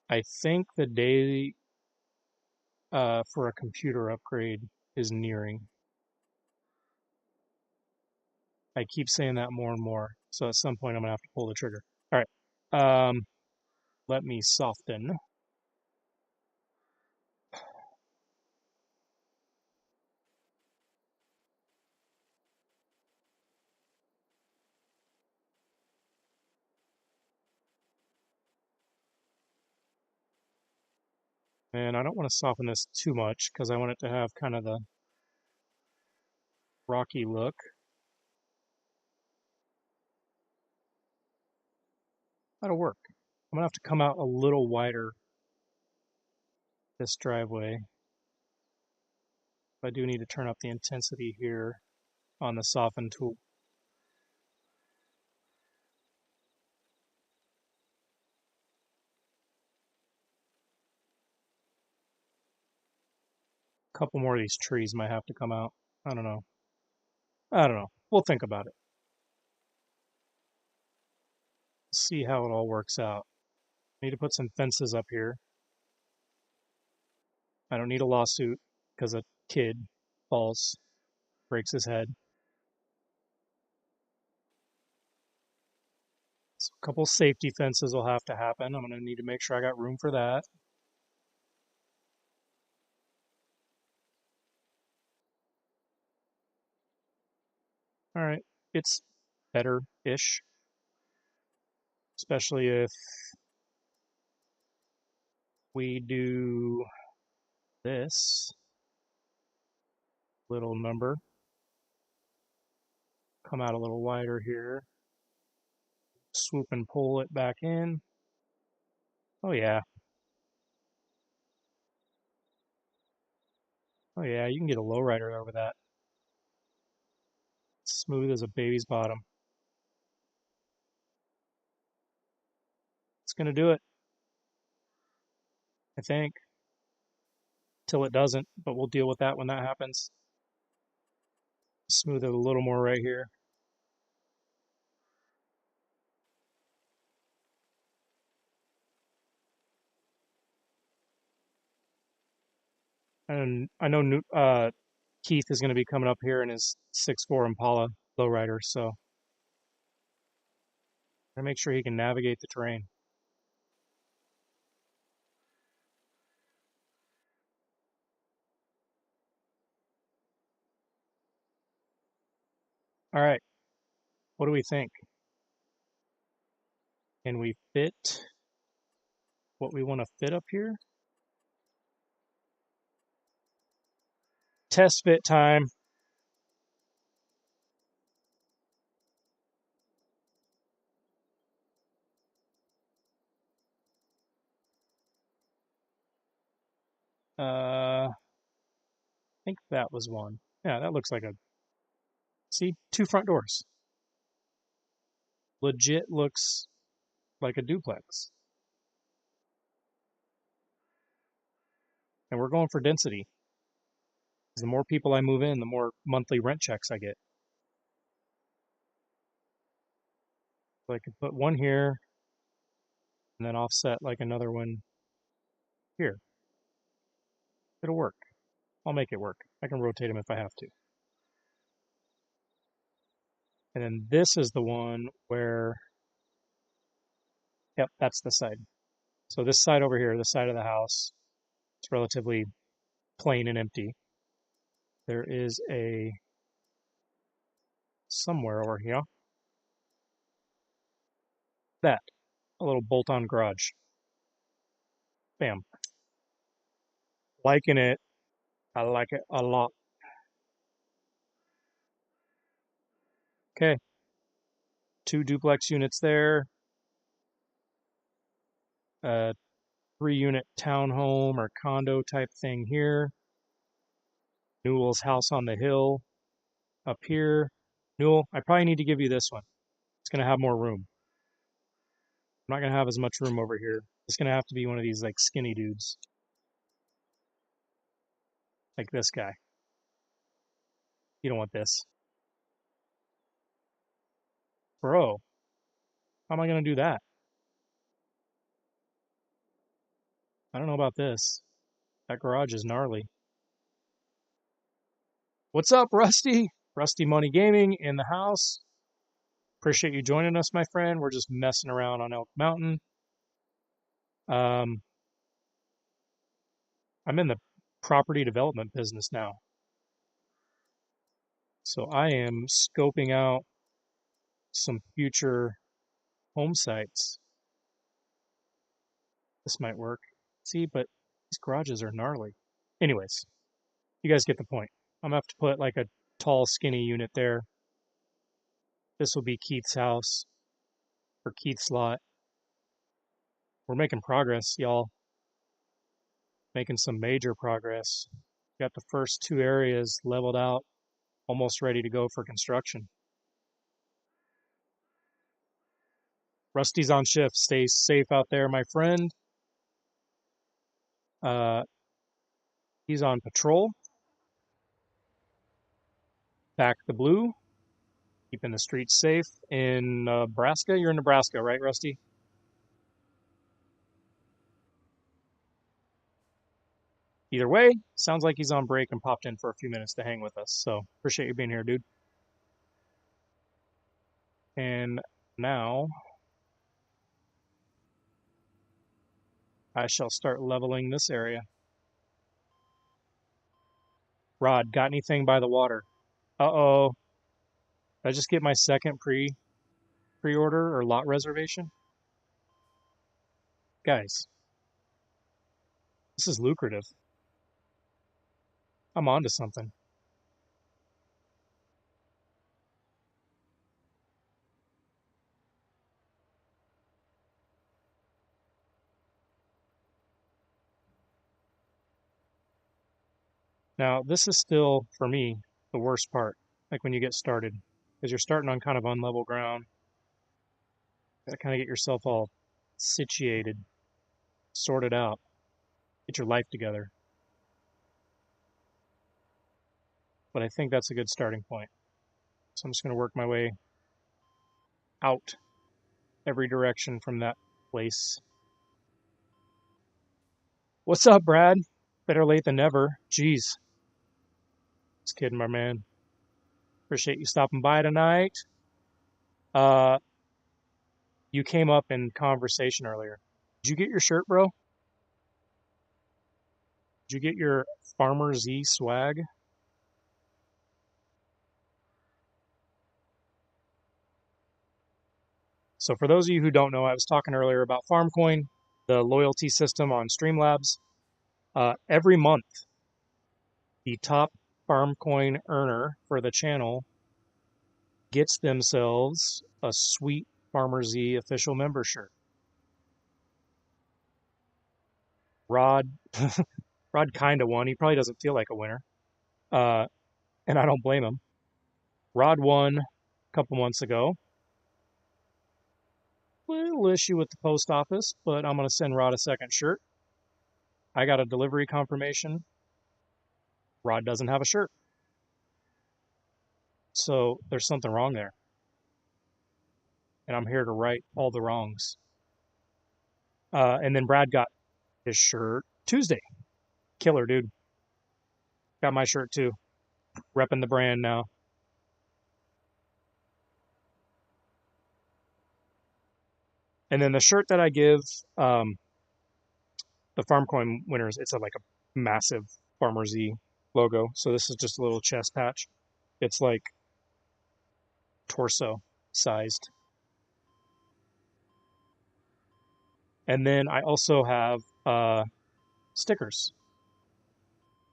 I think the day for a computer upgrade is nearing. I keep saying that more and more, so at some point I'm going to have to pull the trigger. All right. Let me soften. And I don't want to soften this too much because I want it to have kind of the rocky look. That'll work. I'm going to have to come out a little wider this driveway. I do need to turn up the intensity here on the soften tool. A couple more of these trees might have to come out. I don't know. We'll think about it. See how it all works out. Need to put some fences up here. I don't need a lawsuit because a kid falls, breaks his head. So a couple safety fences will have to happen. I'm going to need to make sure I got room for that. All right, it's better-ish, especially if we do this little number. Come out a little wider here. Swoop and pull it back in. Oh yeah. Oh yeah, you can get a lowrider over that. Smooth as a baby's bottom. It's gonna do it, I think. Till it doesn't, but we'll deal with that when that happens. Smooth it a little more right here. And I know Keith is going to be coming up here in his 6'4" Impala lowrider, so I make sure he can navigate the terrain. All right. What do we think? Can we fit what we want to fit up here? Test fit time. I think that was one. Yeah, that looks like a, see, 2 front doors. Legit looks like a duplex. And we're going for density. The more people I move in, the more monthly rent checks I get. So I could put one here and then offset like another one here. It'll work. I'll make it work. I can rotate them if I have to. And then this is the one where, yep, that's the side. So this side over here, the side of the house, it's relatively plain and empty. There is a, somewhere over here, that, a little bolt-on garage. Bam. Liking it. I like it a lot. Okay. 2 duplex units there. 3-unit townhome or condo type thing here. Newell's house on the hill up here. Newell, I probably need to give you this one. It's going to have more room. I'm not going to have as much room over here. It's going to have to be one of these like skinny dudes. Like this guy. You don't want this. Bro, how am I going to do that? I don't know about this. That garage is gnarly. What's up, Rusty? Rusty Money Gaming in the house. Appreciate you joining us, my friend. We're just messing around on Elk Mountain. I'm in the property development business now. So I am scoping out some future home sites. This might work. See, but these garages are gnarly. Anyways, you guys get the point. I'm going to have to put like a tall, skinny unit there. This will be Keith's house or Keith's lot. We're making progress, y'all. Making some major progress. Got the first 2 areas leveled out, almost ready to go for construction. Rusty's on shift. Stay safe out there, my friend. He's on patrol. Back the blue. Keeping the streets safe. In Nebraska? You're in Nebraska, right, Rusty? Either way, sounds like he's on break and popped in for a few minutes to hang with us. So appreciate you being here, dude. And now I shall start leveling this area. Rod, got anything by the water? Uh-oh. Did I just get my second pre-order or lot reservation? Guys, this is lucrative. I'm on to something. Now, this is still, for me, the worst part, like when you get started, because you're starting on kind of unlevel ground. Got to kind of get yourself all situated, sorted out, get your life together. But I think that's a good starting point. So I'm just going to work my way out every direction from that place. What's up, Brad? Better late than never. Jeez. Just kidding, my man. Appreciate you stopping by tonight. You came up in conversation earlier. Did you get your shirt, bro? Did you get your Farmer Z swag? So for those of you who don't know, I was talking earlier about FarmCoin, the loyalty system on Streamlabs. Every month, the top FarmCoin earner for the channel gets themselves a sweet Farmer Z official member shirt. Rod, Rod kind of won. He probably doesn't feel like a winner, and I don't blame him. Rod won a couple months ago. Little issue with the post office, but I'm going to send Rod a second shirt. I got a delivery confirmation. Rod doesn't have a shirt. So there's something wrong there. And I'm here to right all the wrongs. And then Brad got his shirt Tuesday. Killer, dude. Got my shirt too. Repping the brand now. And then the shirt that I give the FarmCoin winners, it's like a massive Farmer Z logo. So this is just a little chest patch. It's like torso sized. And then I also have stickers.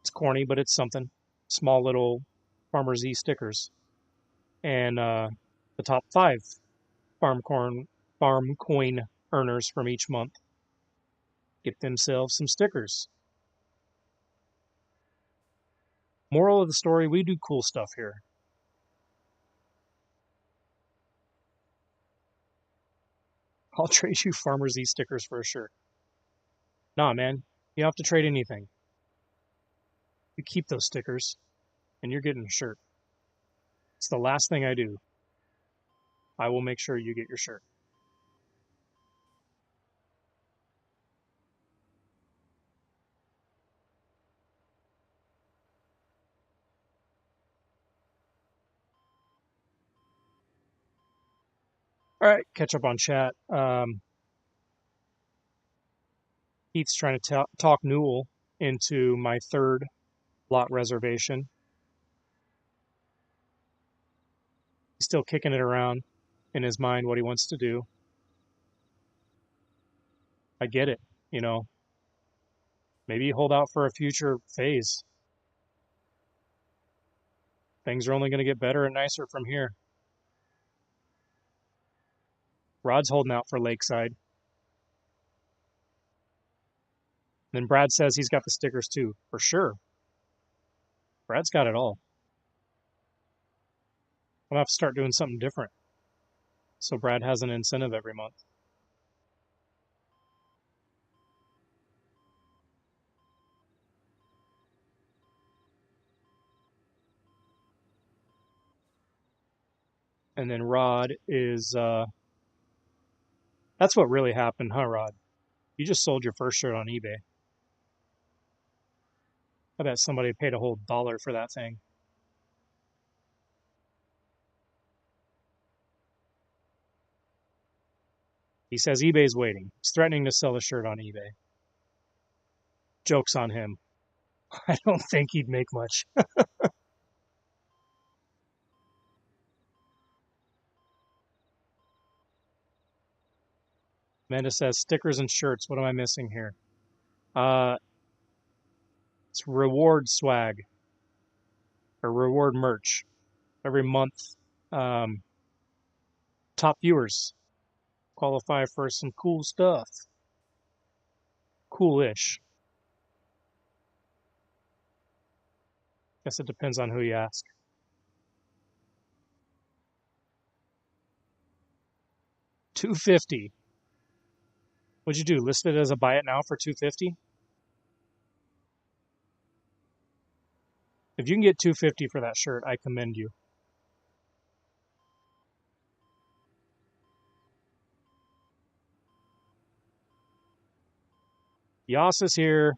It's corny, but it's something. Small little Farmer Z stickers. And the top 5 FarmCoin earners from each month get themselves some stickers. Moral of the story, we do cool stuff here. I'll trade you Farmer Z stickers for a shirt. Nah, man, you don't have to trade anything. You keep those stickers, and you're getting a shirt. It's the last thing I do. I will make sure you get your shirt. All right, catch up on chat. Heath's trying to talk Newell into my 3rd lot reservation. He's still kicking it around in his mind what he wants to do. I get it, you know. Maybe hold out for a future phase. Things are only going to get better and nicer from here. Rod's holding out for Lakeside. And then Brad says he's got the stickers too, for sure. Brad's got it all. I'll have to start doing something different. So Brad has an incentive every month. And then Rod is, that's what really happened, huh, Rod? You just sold your first shirt on eBay. I bet somebody paid a whole $1 for that thing. He says eBay's waiting. He's threatening to sell a shirt on eBay. Joke's on him. I don't think he'd make much. Amanda says, stickers and shirts. What am I missing here? It's reward swag or reward merch. Every month, top viewers qualify for some cool stuff. Coolish. Guess it depends on who you ask. $250. What'd you do? List it as a buy it now for $250? If you can get $250 for that shirt, I commend you. Yas is here.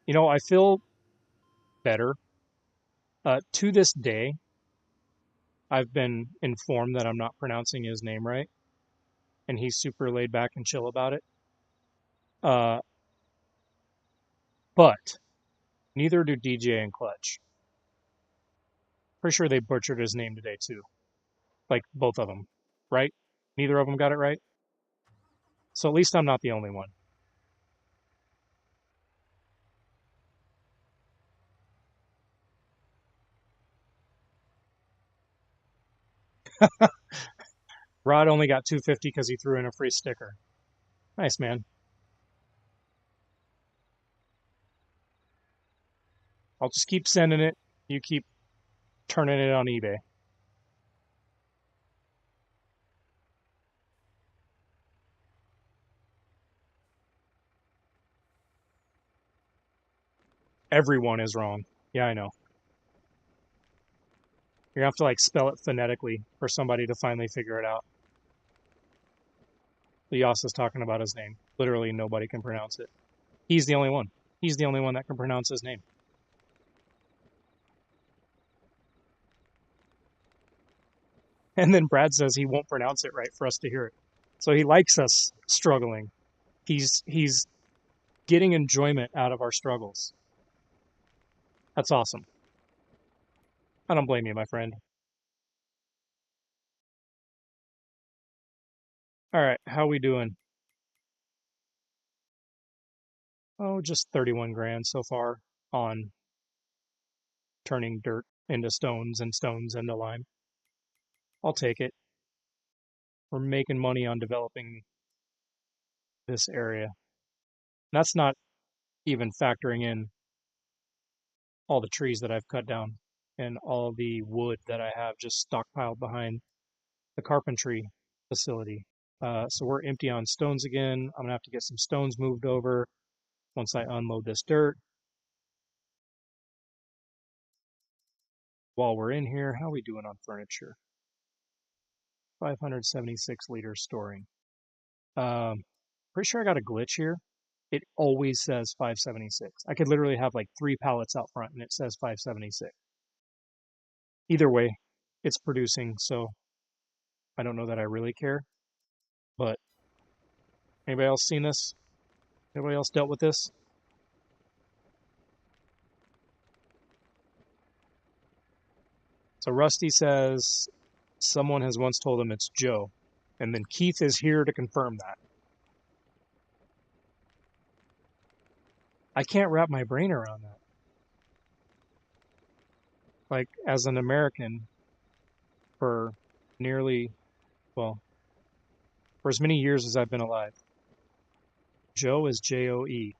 You know, I feel better. To this day, I've been informed that I'm not pronouncing his name right, and he's super laid back and chill about it. But neither do DJ and Clutch. Pretty sure they butchered his name today too. Like both of them, right? Neither of them got it right. So at least I'm not the only one. Rod only got 250 because he threw in a free sticker. Nice, man. I'll just keep sending it. You keep turning it on eBay. Everyone is wrong. Yeah, I know. You're gonna have to like spell it phonetically for somebody to finally figure it out. Yas is talking about his name. Literally nobody can pronounce it. He's the only one. He's the only one that can pronounce his name. And then Brad says he won't pronounce it right for us to hear it. So he likes us struggling. He's getting enjoyment out of our struggles. That's awesome. I don't blame you, my friend. All right, how we doing? Oh, just 31 grand so far on turning dirt into stones and stones into lime. I'll take it. We're making money on developing this area. That's not even factoring in all the trees that I've cut down and all the wood that I have just stockpiled behind the carpentry facility. So we're empty on stones again. I'm gonna have to get some stones moved over once I unload this dirt. While we're in here, how are we doing on furniture? 576 liters storing. Pretty sure I got a glitch here. It always says 576. I could literally have like 3 pallets out front and it says 576. Either way, it's producing, so I don't know that I really care. But anybody else seen this? Anybody else dealt with this? So Rusty says someone has once told him it's Joe. And then Keith is here to confirm that. I can't wrap my brain around that. Like, as an American, for nearly, well, for as many years as I've been alive, Joe is Joe. E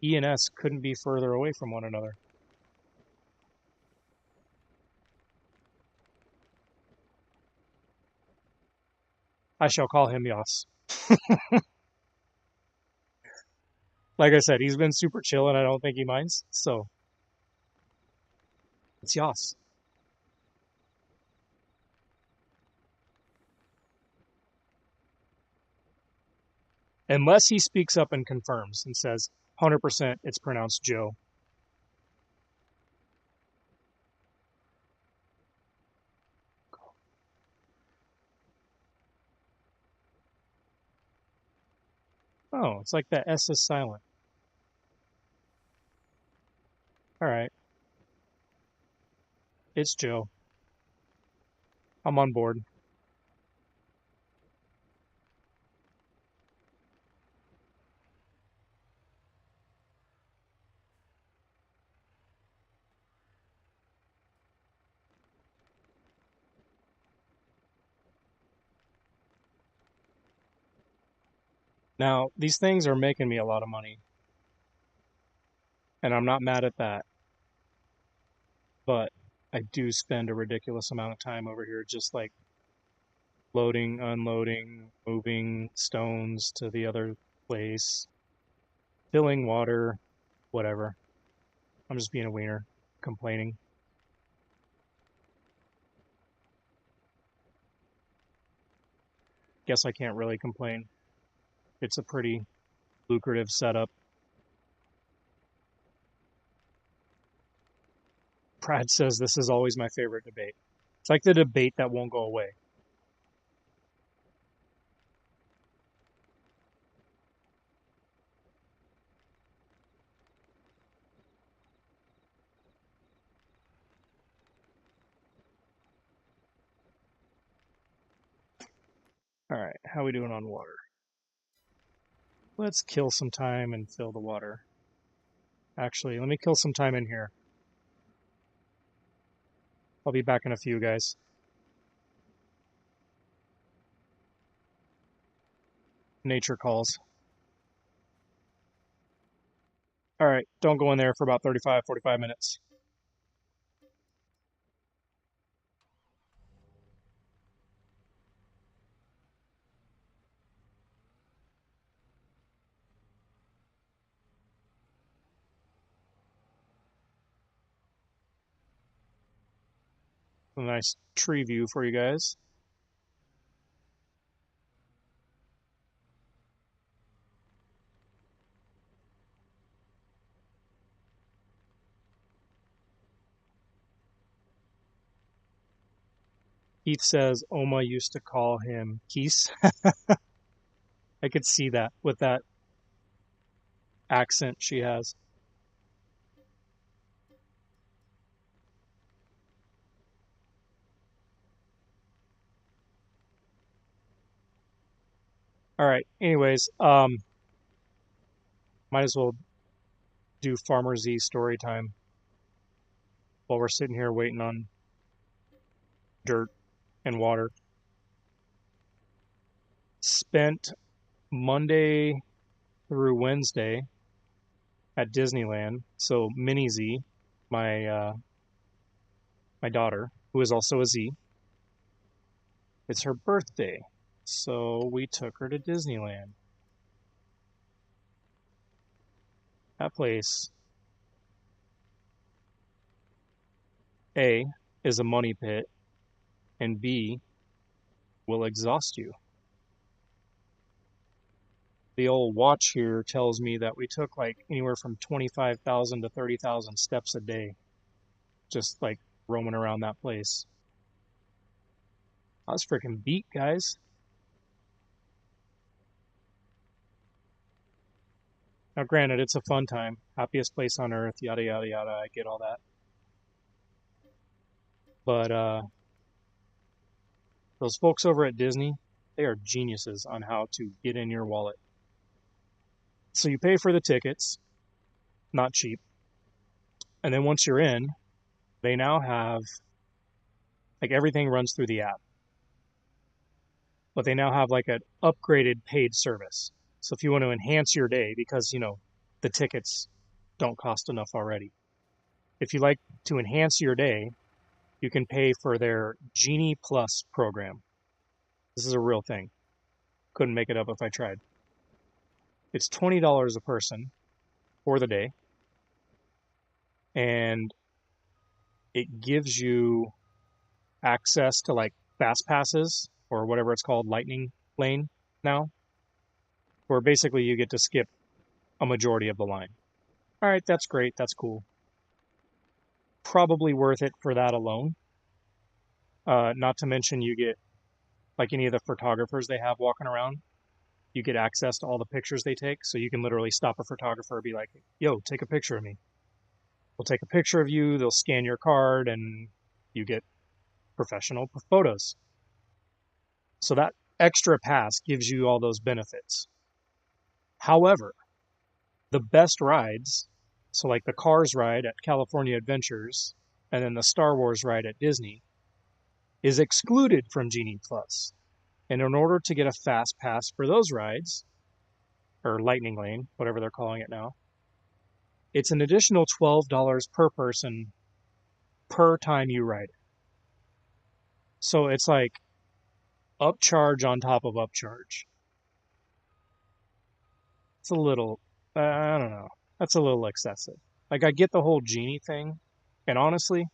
and S couldn't be further away from one another. I shall call him Yas. Like I said, he's been super chill and I don't think he minds, so it's Yas. Unless he speaks up and confirms and says, 100% it's pronounced Joe. Oh, it's like that S is silent. All right. It's Joe. I'm on board. Now, these things are making me a lot of money, and I'm not mad at that, but I do spend a ridiculous amount of time over here just like loading, unloading, moving stones to the other place, filling water, whatever. I'm just being a wiener, complaining. Guess I can't really complain. It's a pretty lucrative setup. Brad says this is always my favorite debate. It's like the debate that won't go away. Alright, how we doing on water? Let's kill some time and fill the water. Actually, let me kill some time in here. I'll be back in a few, guys. Nature calls. Alright, don't go in there for about 35, 45 minutes. A nice tree view for you guys. Keith says Oma used to call him Keese. I could see that with that accent she has. Alright, anyways, might as well do Farmer Z story time while we're sitting here waiting on dirt and water. Spent Monday through Wednesday at Disneyland. So Mini Z, my daughter, who is also a Z, it's her birthday, so we took her to Disneyland. That place, A, is a money pit, and B, will exhaust you. The old watch here tells me that we took like anywhere from 25,000 to 30,000 steps a day, just like roaming around that place. I was freaking beat, guys. Now, granted, it's a fun time, happiest place on earth, yada, yada, yada. I get all that. But those folks over at Disney, they are geniuses on how to get in your wallet. So you pay for the tickets, not cheap. And then once you're in, they now have, like, everything runs through the app. But they now have like an upgraded paid service. So if you want to enhance your day, because, you know, the tickets don't cost enough already. If you like to enhance your day, you can pay for their Genie Plus program. This is a real thing. Couldn't make it up if I tried. It's $20 a person for the day. And it gives you access to like fast passes or whatever it's called, lightning lane now, where basically you get to skip a majority of the line. All right, that's great. That's cool. Probably worth it for that alone. Not to mention you get, like any of the photographers they have walking around, you get access to all the pictures they take. So you can literally stop a photographer and be like, yo, take a picture of me. They'll take a picture of you, they'll scan your card, and you get professional photos. So that extra pass gives you all those benefits. However, the best rides, so like the Cars ride at California Adventures and then the Star Wars ride at Disney, is excluded from Genie Plus. And in order to get a fast pass for those rides, or Lightning Lane, whatever they're calling it now, it's an additional $12 per person per time you ride it. So it's like upcharge on top of upcharge. It's a little, I don't know, that's a little excessive. Like, I get the whole Genie thing, and honestly,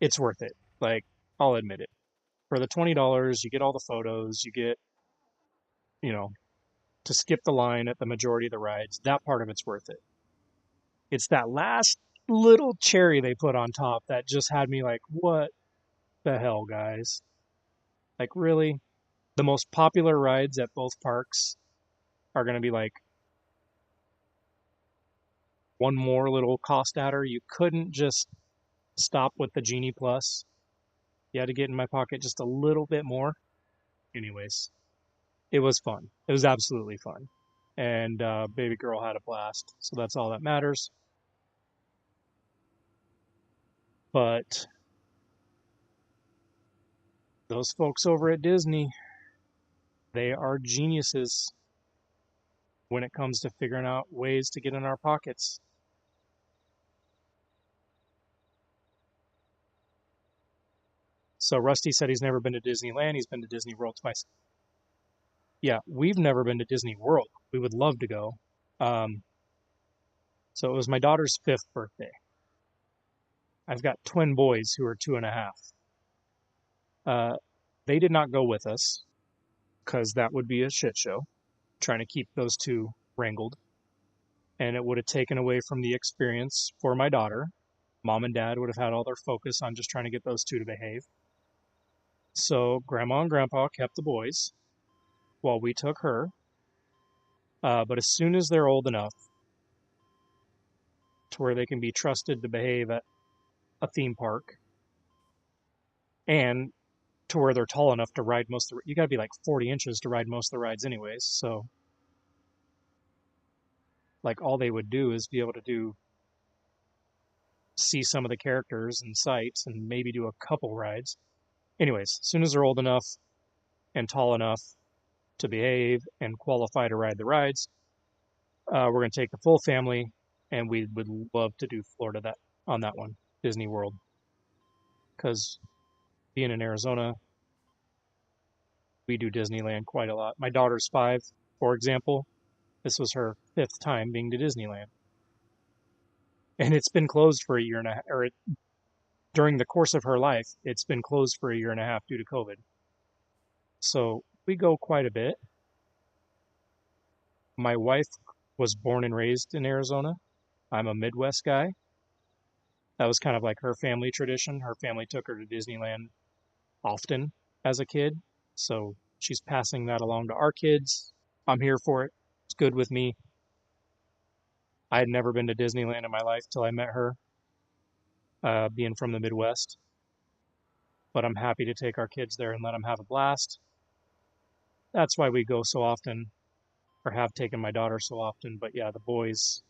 it's worth it. Like, I'll admit it. For the $20, you get all the photos, you get, you know, to skip the line at the majority of the rides. That part of it's worth it. It's that last little cherry they put on top that just had me like, what the hell, guys? Like, really? The most popular rides at both parks are going to be like one more little cost adder. You couldn't just stop with the Genie Plus You had to get in my pocket just a little bit more. Anyways, it was fun. It was absolutely fun. And baby girl had a blast. So that's all that matters. But those folks over at Disney, they are geniuses when it comes to figuring out ways to get in our pockets. So Rusty said he's never been to Disneyland. He's been to Disney World twice. Yeah, we've never been to Disney World. We would love to go. So it was my daughter's 5th birthday. I've got twin boys who are 2.5. They did not go with us because that would be a shit show, trying to keep those two wrangled. And it would have taken away from the experience for my daughter. Mom and dad would have had all their focus on just trying to get those two to behave. So grandma and grandpa kept the boys while we took her. But as soon as they're old enough to where they can be trusted to behave at a theme park and to where they're tall enough to ride most of the, you got to be like 40 inches to ride most of the rides anyways. So like all they would do is be able to see some of the characters and sights and maybe do a couple rides. Anyways, as soon as they're old enough and tall enough to behave and qualify to ride the rides, we're going to take the full family, and we would love to do Florida on that one, Disney World. Because being in Arizona, we do Disneyland quite a lot. My daughter's 5, for example. This was her 5th time being to Disneyland. And it's been closed for a year and a half, or during the course of her life, it's been closed for a year and a half due to COVID. So we go quite a bit. My wife was born and raised in Arizona. I'm a Midwest guy. That was kind of like her family tradition. Her family took her to Disneyland often as a kid. So she's passing that along to our kids. I'm here for it. It's good with me. I had never been to Disneyland in my life till I met her, being from the Midwest. But I'm happy to take our kids there and let them have a blast. That's why we go so often, or have taken my daughter so often. But yeah, the boys,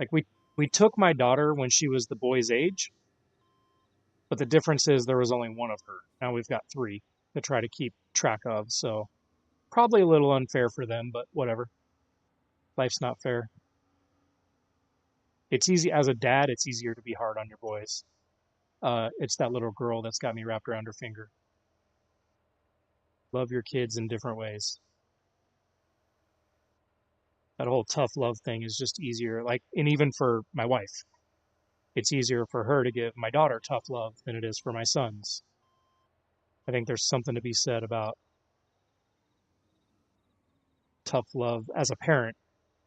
like we took my daughter when she was the boy's age, but the difference is there was only one of her. Now we've got 3 to try to keep track of. So probably a little unfair for them, but whatever. Life's not fair. It's easy as a dad. It's easier to be hard on your boys. It's that little girl that's got me wrapped around her finger. Love your kids in different ways. That whole tough love thing is just easier. Like, and even for my wife, it's easier for her to give my daughter tough love than it is for my sons. I think there's something to be said about tough love as a parent,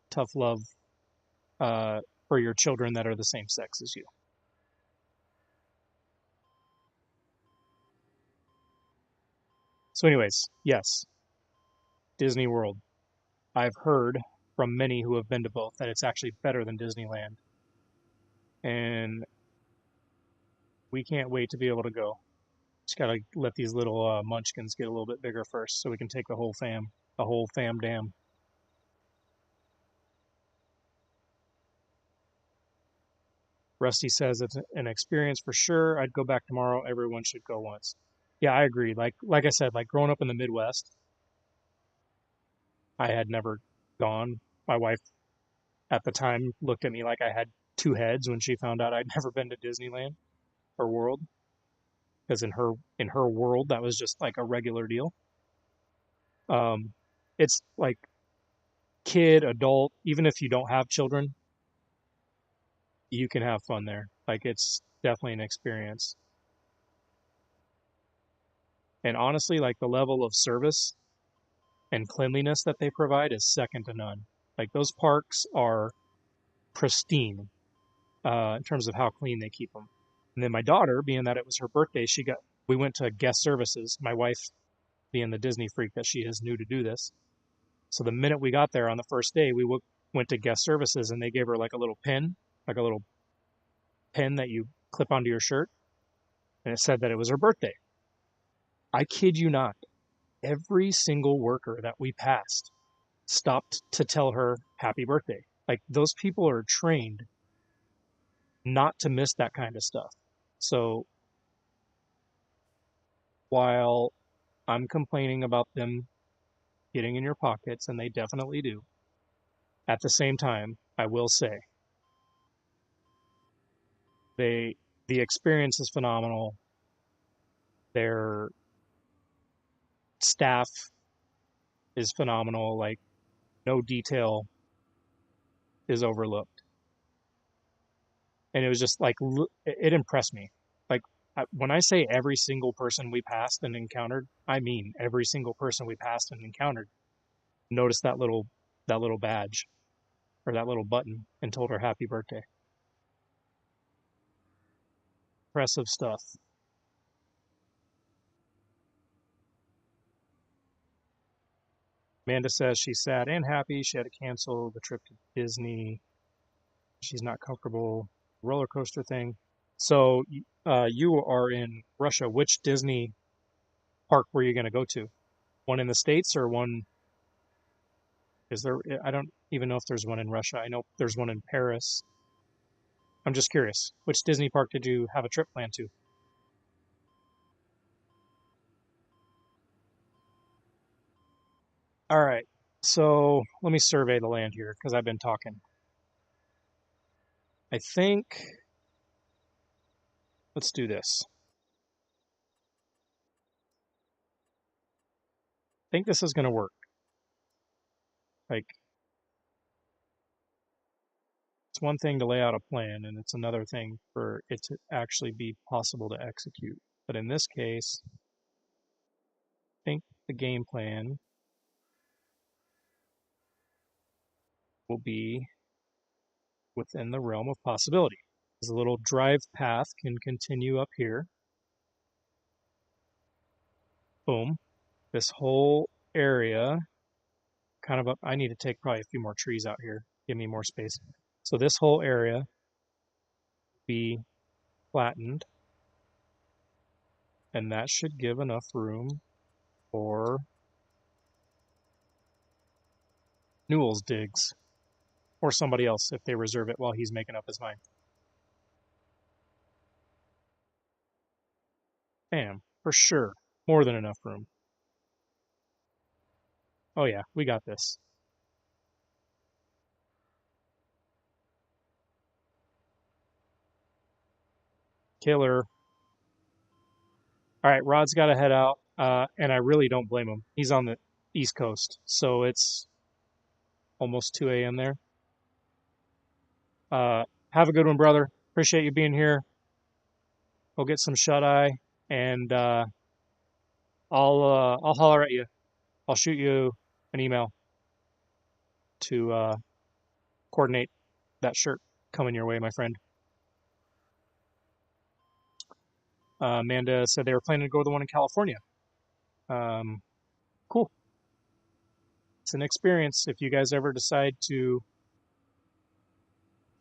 tough love for your children that are the same sex as you. So anyways, yes, Disney World. I've heard from many who have been to both that it's actually better than Disneyland. And we can't wait to be able to go. Just got to let these little munchkins get a little bit bigger first so we can take the whole fam dam. Rusty says it's an experience for sure. I'd go back tomorrow. Everyone should go once. Yeah, I agree. Like I said, like growing up in the Midwest, I had never gone. My wife at the time looked at me like I had 2 heads when she found out I'd never been to Disneyland or World, because in her world that was just like a regular deal. It's like kid, adult, even if you don't have children, you can have fun there. Like it's definitely an experience. And honestly, like the level of service and cleanliness that they provide is second to none. Like those parks are pristine in terms of how clean they keep them. And then my daughter, being that it was her birthday, we went to guest services. My wife, being the Disney freak that she is, new to do this. So the minute we got there on the first day, we went to guest services, and they gave her like a little pin, like a little pin that you clip onto your shirt. and it said that it was her birthday. I kid you not. Every single worker that we passed stopped to tell her happy birthday. Like, those people are trained not to miss that kind of stuff. So while I'm complaining about them getting in your pockets, and they definitely do, at the same time, I will say the experience is phenomenal. Their staff is phenomenal. Like, no detail is overlooked. And it was just like, it impressed me. Like, when I say every single person we passed and encountered, I mean every single person we passed and encountered noticed that little badge or that little button and told her happy birthday. Impressive stuff. Amanda says she's sad and happy. She had to cancel the trip to Disney. She's not comfortable. Roller coaster thing. So you are in Russia. Which Disney park were you going to go to? One in the States or one? Is there? I don't even know if there's one in Russia. I know there's one in Paris. I'm just curious. Which Disney park did you have a trip planned to? All right. So let me survey the land here because I've been talking. I think let's do this. I think this is going to work. Like, it's one thing to lay out a plan, and it's another thing for it to actually be possible to execute. But in this case, I think the game plan will be within the realm of possibility. This little drive path can continue up here. Boom. This whole area kind of up. I need to take probably a few more trees out here. Give me more space. So this whole area be flattened, and that should give enough room for Newell's digs or somebody else if they reserve it while he's making up his mind. Bam, for sure. More than enough room. Oh yeah, we got this. Killer. All right, Rod's got to head out, and I really don't blame him. He's on the East Coast, so it's almost 2 a.m. there. Have a good one, brother. Appreciate you being here. Go get some shut eye, and I'll holler at you. I'll shoot you an email to coordinate that shirt coming your way, my friend. Amanda said they were planning to go to the one in California. Cool. It's an experience. If you guys ever decide to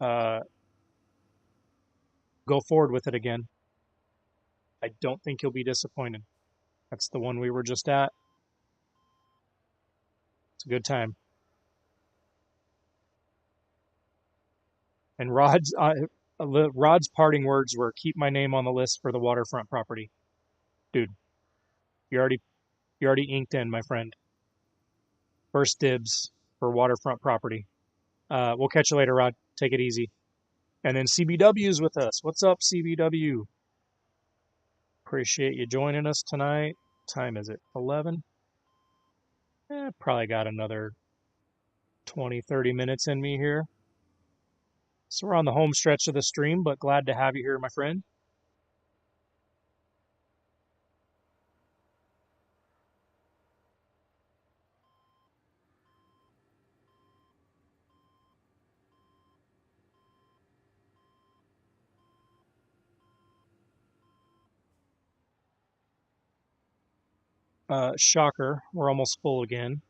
uh, go forward with it again, I don't think you'll be disappointed. That's the one we were just at. It's a good time. And Rod's parting words were, "Keep my name on the list for the waterfront property." Dude, you already inked in, my friend. First dibs for waterfront property. We'll catch you later, Rod. Take it easy. And then CBW's with us. What's up, CBW? Appreciate you joining us tonight. Time is it? 11? Probably got another 20, 30 minutes in me here. So we're on the home stretch of the stream, but glad to have you here, my friend. Shocker, we're almost full again.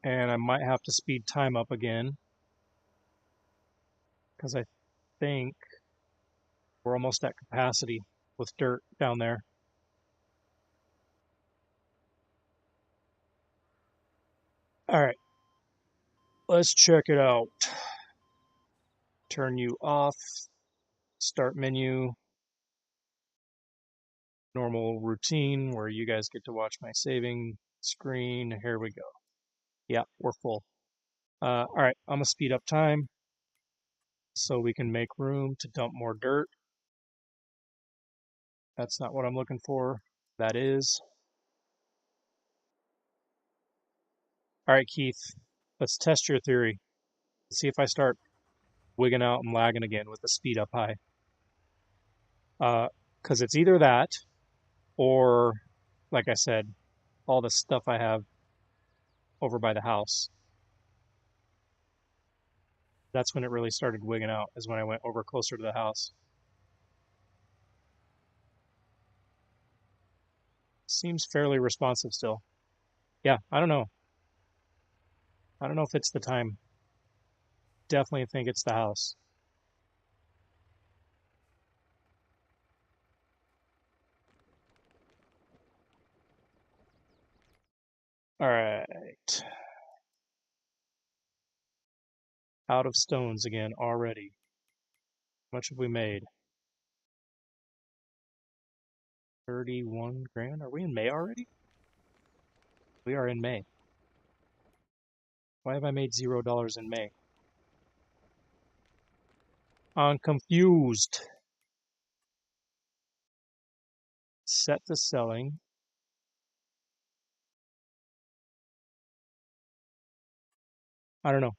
And I might have to speed time up again because I think We're almost at capacity with dirt down there. All right, let's check it out. Turn you off. Start menu. Normal routine where you guys get to watch my saving screen. Here we go. Yeah, we're full. All right, I'm gonna speed up time so we can make room to dump more dirt. That's not what I'm looking for. That is. All right, Keith, let's test your theory. Let's see if I start wigging out and lagging again with the speed up high. Because it's either that or, like I said, all the stuff I have over by the house. That's when it really started wigging out, is when I went over closer to the house. Seems fairly responsive still. Yeah, I don't know. I don't know if it's the time. Definitely think it's the house. All right. Out of stones again already. How much have we made? 31 grand? Are we in May already? We are in May. Why have I made $0 in May? I'm confused. Set to selling. I don't know.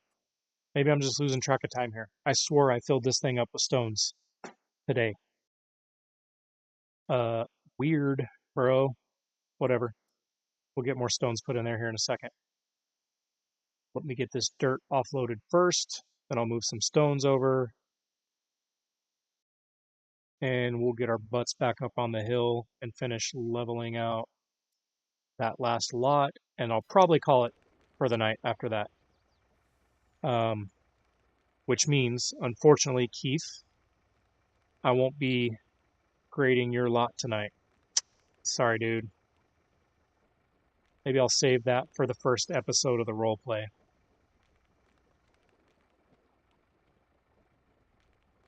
Maybe I'm just losing track of time here. I swore I filled this thing up with stones today. Uh, Weird, bro. Whatever. We'll get more stones put in there here in a second. Let me get this dirt offloaded first. Then I'll move some stones over. And we'll get our butts back up on the hill and finish leveling out that last lot. And I'll probably call it for the night after that. Which means, unfortunately, Keith, I won't be grading your lot tonight. Sorry, dude. Maybe I'll save that for the first episode of the roleplay.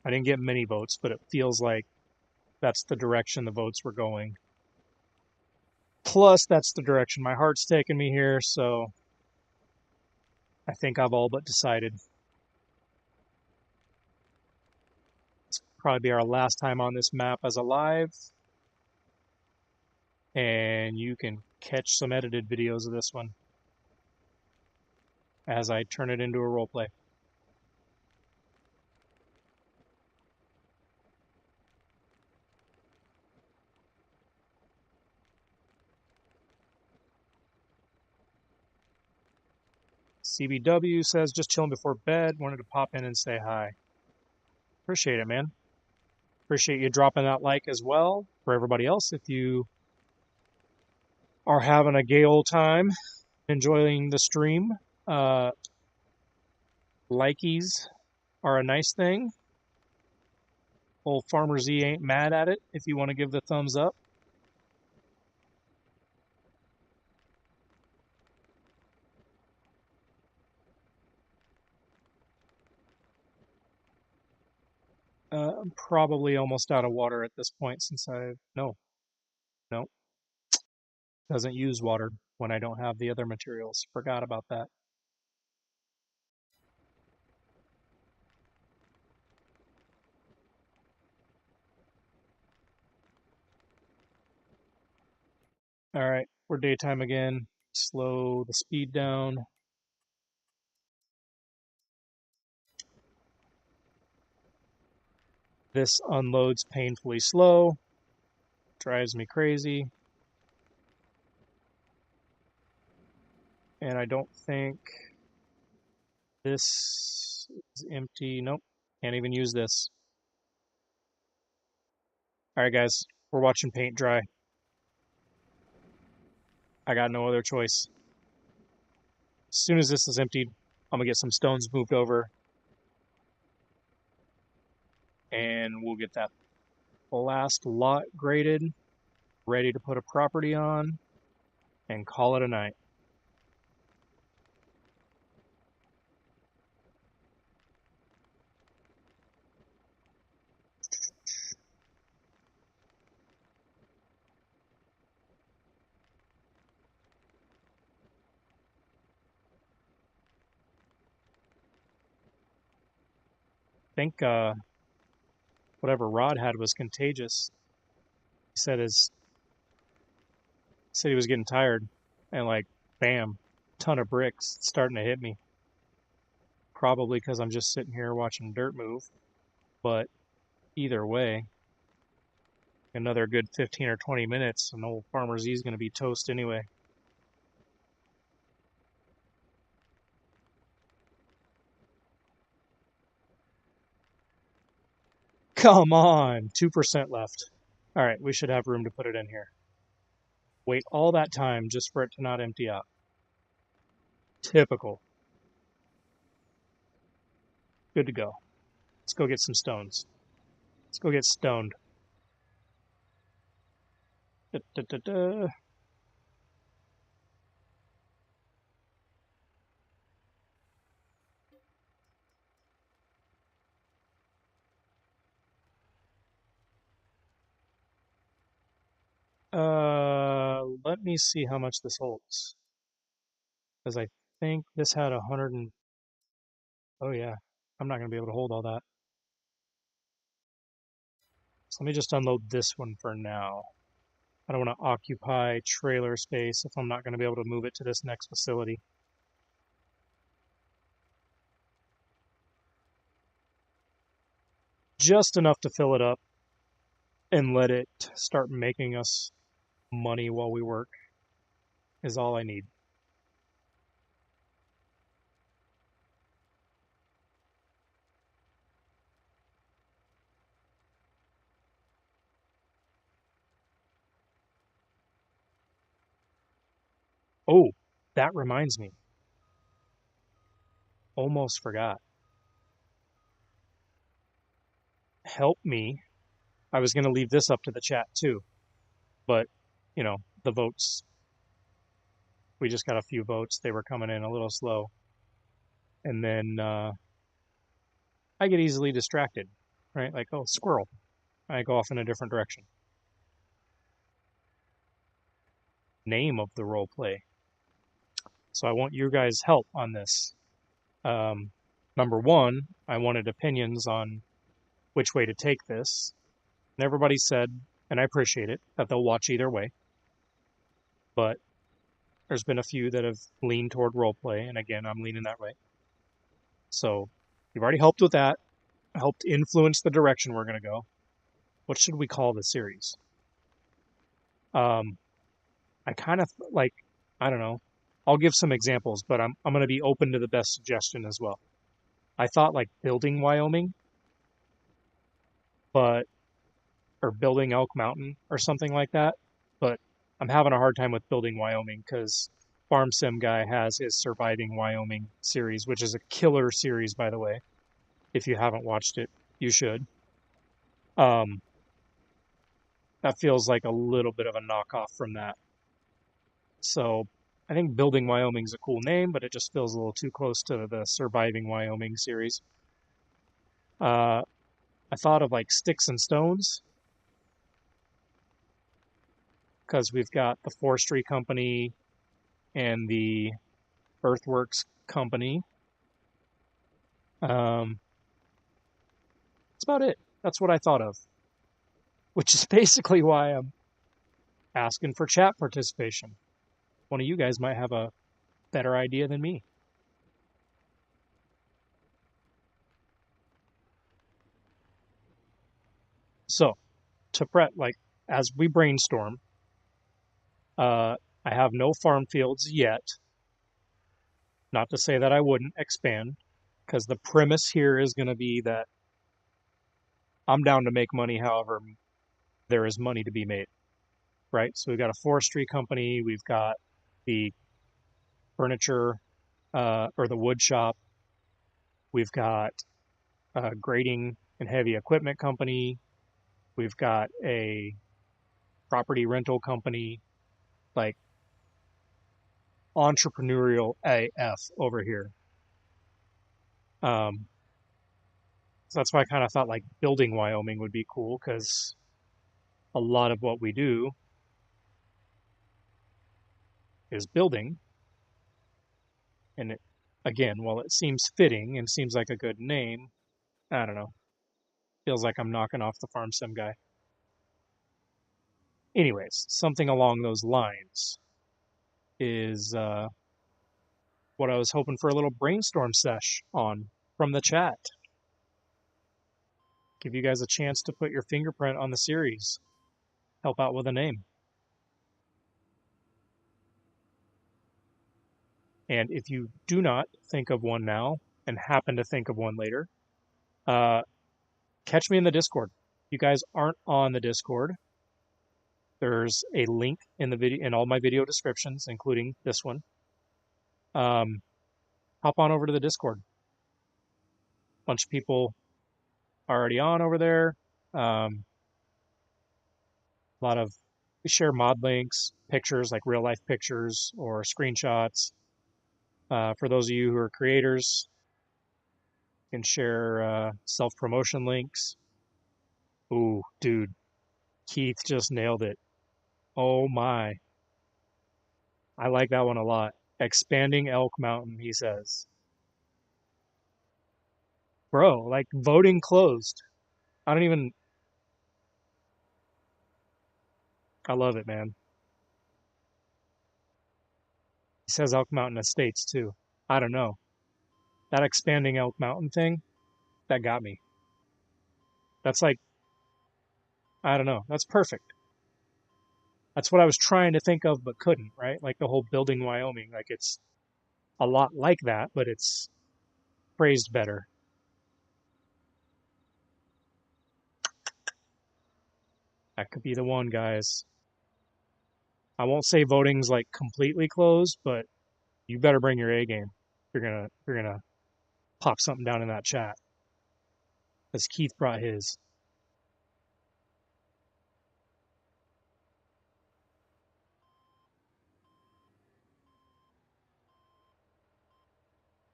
I didn't get many votes, but it feels like that's the direction the votes were going. Plus, that's the direction my heart's taking me here, so I think I've all but decided. This will probably be our last time on this map as a live. And you can catch some edited videos of this one as I turn it into a roleplay. CBW says, just chilling before bed. Wanted to pop in and say hi. Appreciate it, man. Appreciate you dropping that like as well. For everybody else, if you are having a gay old time, enjoying the stream, likies are a nice thing. Old Farmer Z ain't mad at it if you want to give the thumbs up. I'm probably almost out of water at this point since no, doesn't use water when I don't have the other materials. Forgot about that. All right, we're daytime again. Slow the speed down. This unloads painfully slow. Drives me crazy. And I don't think this is empty. Nope, can't even use this. All right, guys, we're watching paint dry. I got no other choice. As soon as this is emptied, I'm gonna get some stones moved over and we'll get that last lot graded, ready to put a property on, and call it a night. I think whatever Rod had was contagious. He said he was getting tired, and like, bam, ton of bricks starting to hit me. Probably because I'm just sitting here watching dirt move. But either way, another good 15 or 20 minutes, and old Farmer Z is going to be toast anyway. Come on, 2% left. All right, we should have room to put it in here. Wait all that time just for it to not empty out. Typical. Good to go. Let's go get some stones. Let's go get stoned. Da, da, da, da. Let me see how much this holds. Because I think this had 100 and... Oh yeah, I'm not going to be able to hold all that. So let me just unload this one for now. I don't want to occupy trailer space if I'm not going to be able to move it to this next facility. Just enough to fill it up and let it start making us money while we work is all I need. Oh, that reminds me. Almost forgot. Help me. I was going to leave this up to the chat too, but, you know, the votes, we just got a few votes. They were coming in a little slow. And then I get easily distracted, right? Like, oh, squirrel. I go off in a different direction. Name of the role play. So I want your guys' help on this. Number one, I wanted opinions on which way to take this. And everybody said, and I appreciate it, that they'll watch either way. But there's been a few that have leaned toward roleplay, and again, I'm leaning that way. So you've already helped with that, helped influence the direction we're going to go. What should we call the series? I kind of like, I don't know. I'll give some examples, but I'm going to be open to the best suggestion as well. I thought like building Wyoming, or building Elk Mountain or something like that. But I'm having a hard time with building Wyoming because Farm Sim Guy has his Surviving Wyoming series, which is a killer series, by the way. If you haven't watched it, you should. That feels like a little bit of a knockoff from that. So I think Building Wyoming's a cool name, but it just feels a little too close to the Surviving Wyoming series. I thought of like Sticks and Stones because we've got the Forestry Company and the Earthworks Company. That's about it. That's what I thought of, which is basically why I'm asking for chat participation. One of you guys might have a better idea than me. So, to prep, like, as we brainstorm, I have no farm fields yet. Not to say that I wouldn't expand, because the premise here is going to be that I'm down to make money however there is money to be made, right? So we've got a forestry company, we've got the furniture or the wood shop, we've got a grading and heavy equipment company, We've got a property rental company, like entrepreneurial AF over here. So that's why I kind of thought like building Wyoming would be cool, because a lot of what we do is building. And it, again, while it seems fitting and seems like a good name, I don't know. Feels like I'm knocking off the farm sim guy. Anyways, something along those lines is what I was hoping for a little brainstorm sesh on from the chat. Give you guys a chance to put your fingerprint on the series. Help out with a name. And if you do not think of one now and happen to think of one later, catch me in the Discord. If you guys aren't on the Discord, there's a link in the video, in all my video descriptions, including this one. Hop on over to the Discord. Bunch of people already on over there. A lot of, we share mod links, pictures, like real life pictures or screenshots. For those of you who are creators, you can share self-promotion links. Ooh, dude, Keith just nailed it. Oh my. I like that one a lot. Expanding Elk Mountain, he says. Bro, like voting closed. I don't even, I love it, man. He says Elk Mountain Estates too. I don't know. That expanding Elk Mountain thing, that got me. That's like, I don't know. That's perfect. That's what I was trying to think of but couldn't, right? Like the whole building Wyoming. Like it's a lot like that, but it's phrased better. That could be the one, guys. I won't say voting's like completely closed, but you better bring your A game. You're gonna pop something down in that chat. As Keith brought his.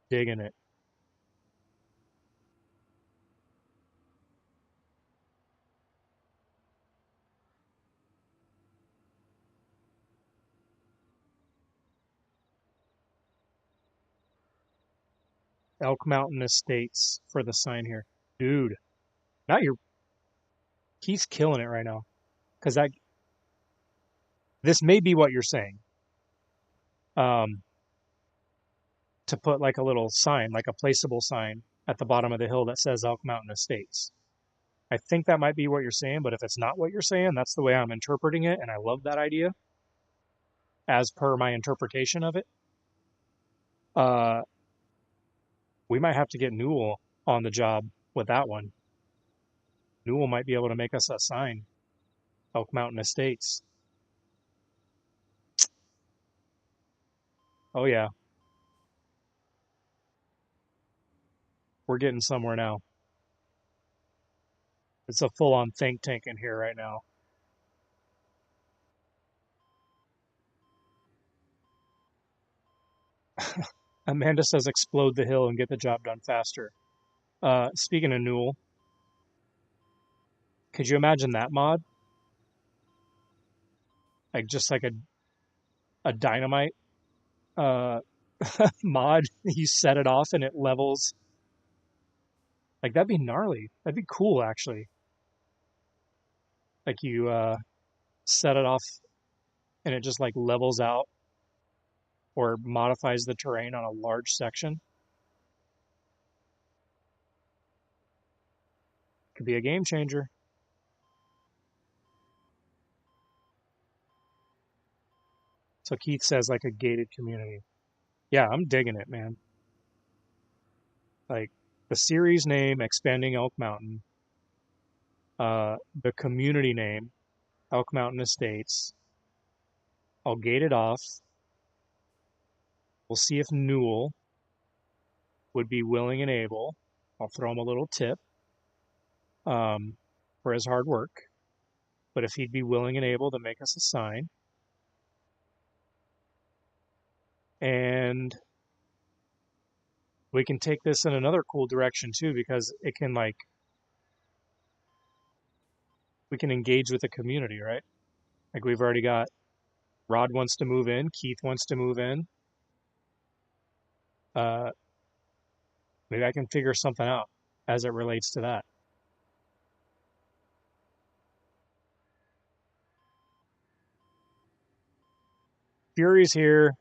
Digging it. Elk Mountain Estates for the sign here. Dude, now he's killing it right now. Because this may be what you're saying. To put like a little sign, like a placeable sign at the bottom of the hill that says Elk Mountain Estates. I think that might be what you're saying, but if it's not what you're saying, that's the way I'm interpreting it, and I love that idea as per my interpretation of it. We might have to get Newell on the job with that one. Newell might be able to make us a sign. Elk Mountain Estates. Oh yeah. We're getting somewhere now. It's a full-on think tank in here right now. Amanda says explode the hill and get the job done faster. Speaking of Newell, could you imagine that mod? Like just like a dynamite mod. You set it off and it levels. Like that'd be gnarly. That'd be cool actually. Like you set it off and it just like levels out or modifies the terrain on a large section. Could be a game changer. So Keith says like a gated community. Yeah, I'm digging it, man. Like the series name, Expanding Elk Mountain. The community name, Elk Mountain Estates. I'll gate it off. We'll see if Newell would be willing and able. I'll throw him a little tip for his hard work. but if he'd be willing and able to make us a sign. And we can take this in another cool direction too, because it can we can engage with the community, right? Like we've already got Rod wants to move in, Keith wants to move in. Maybe I can figure something out as it relates to that. Fury's here.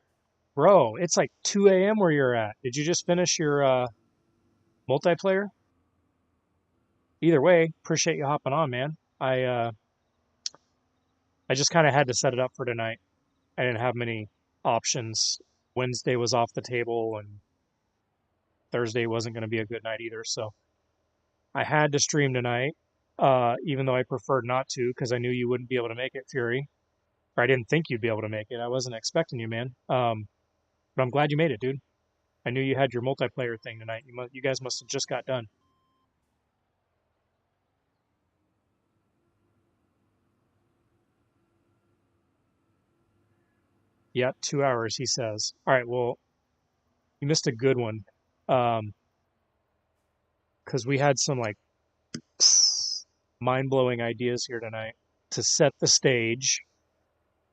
Bro, it's like 2 a.m. where you're at. Did you just finish your multiplayer? Either way, appreciate you hopping on, man. I just kind of had to set it up for tonight. I didn't have many options. Wednesday was off the table, and Thursday wasn't going to be a good night either. So I had to stream tonight, even though I preferred not to because I knew you wouldn't be able to make it, Fury. Or I didn't think you'd be able to make it. I wasn't expecting you, man. But I'm glad you made it, dude. I knew you had your multiplayer thing tonight. You guys must have just got done. Yeah, 2 hours, he says. All right, well, you missed a good one. Because we had some like mind-blowing ideas here tonight to set the stage.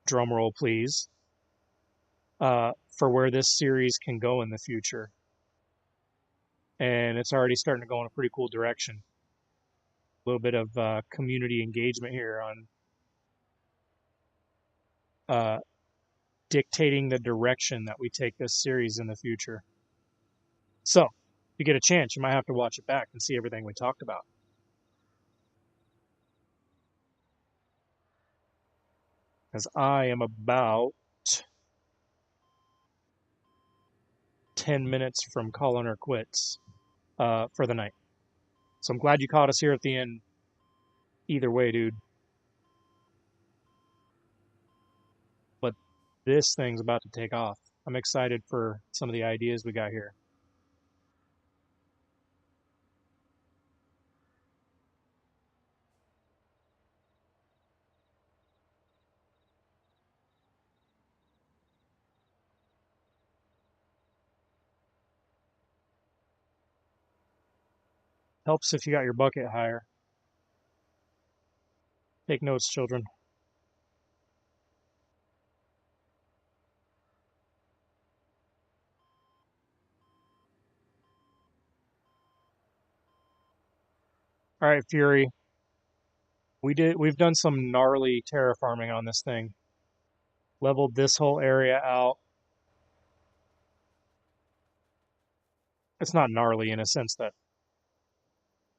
Drum roll, please. For where this series can go in the future. And it's already starting to go in a pretty cool direction. A little bit of community engagement here on dictating the direction that we take this series in the future. So, if you get a chance, you might have to watch it back and see everything we talked about. As I am about 10 minutes from calling her quits for the night. So I'm glad you caught us here at the end. Either way, dude. But this thing's about to take off. I'm excited for some of the ideas we got here. Helps if you got your bucket higher. Take notes, children. All right, Fury. We've done some gnarly terraforming on this thing. Leveled this whole area out. It's not gnarly in a sense that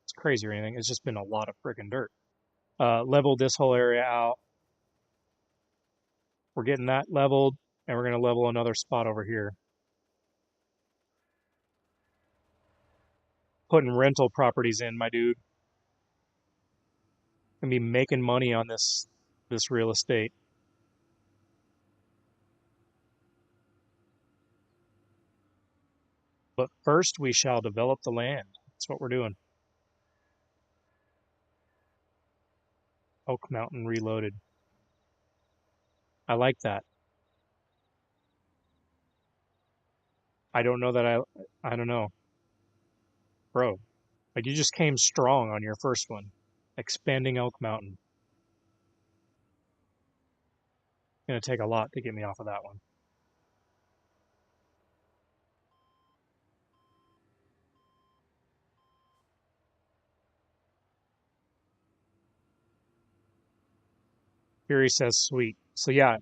it's crazy or anything. It's just been a lot of freaking dirt. Leveled this whole area out. We're getting that leveled, and we're going to level another spot over here. Putting rental properties in, my dude. Gonna be making money on this real estate. But first, we shall develop the land. That's what we're doing. Oak Mountain Reloaded. I like that. I don't know that I don't know. Bro, like you just came strong on your first one. Expanding Elk Mountain. Gonna take a lot to get me off of that one. Fury says sweet. So yeah,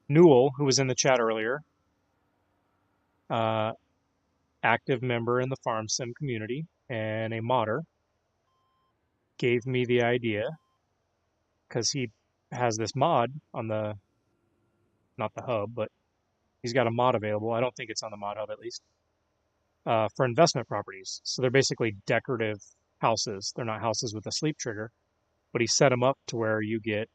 Newell, who was in the chat earlier, active member in the FarmSim community and a modder, gave me the idea because he has this mod on the, not the hub, but he's got a mod available. I don't think it's on the mod hub at least, for investment properties. So they're basically decorative houses. They're not houses with a sleep trigger, but he set them up to where you get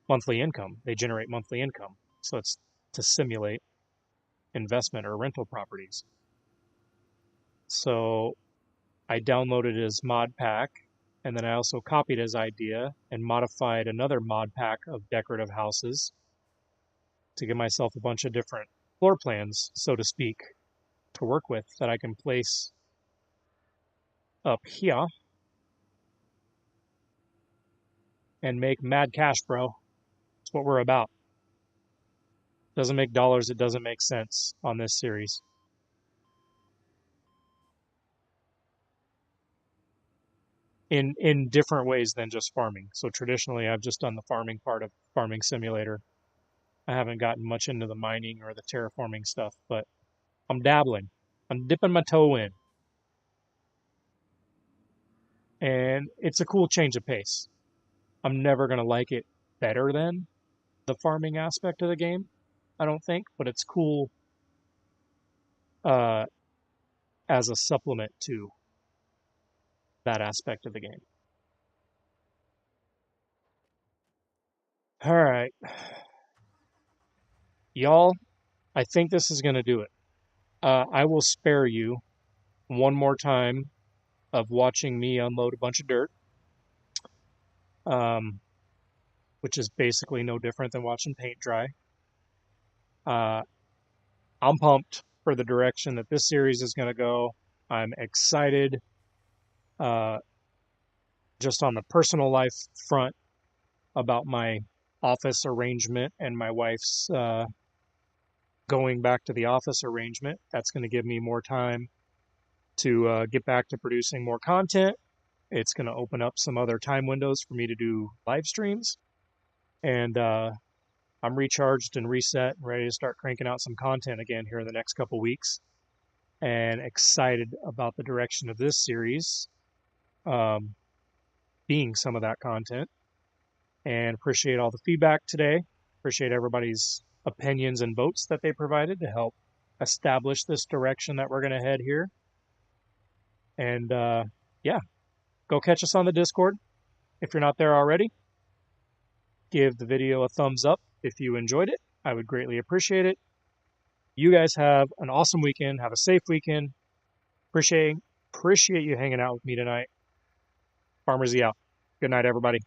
monthly income. They generate monthly income. So it's to simulate investment or rental properties. So I downloaded his mod pack And then I also copied his idea and modified another mod pack of decorative houses to give myself a bunch of different floor plans, so to speak, to work with that I can place up here and make mad cash, bro. That's what we're about. Doesn't make dollars, it doesn't make sense on this series. In different ways than just farming. So traditionally, I've just done the farming part of Farming Simulator. I haven't gotten much into the mining or the terraforming stuff, but I'm dabbling. I'm dipping my toe in. And it's a cool change of pace. I'm never going to like it better than the farming aspect of the game, I don't think, but it's cool uh, as a supplement to that aspect of the game. All right. Y'all, I think this is going to do it. I will spare you one more time of watching me unload a bunch of dirt, um, which is basically no different than watching paint dry. I'm pumped for the direction that this series is going to go. I'm excited uh, just on the personal life front about my office arrangement and my wife's going back to the office arrangement. That's going to give me more time to get back to producing more content. It's going to open up some other time windows for me to do live streams. And I'm recharged and reset and ready to start cranking out some content again here in the next couple weeks. And excited about the direction of this series being some of that content. And appreciate all the feedback today. Appreciate everybody's opinions and votes that they provided to help establish this direction that we're going to head here. And yeah, go catch us on the Discord if you're not there already. Give the video a thumbs up if you enjoyed it. I would greatly appreciate it. You guys have an awesome weekend. Have a safe weekend. Appreciate you hanging out with me tonight. Farmersy out. Good night, everybody.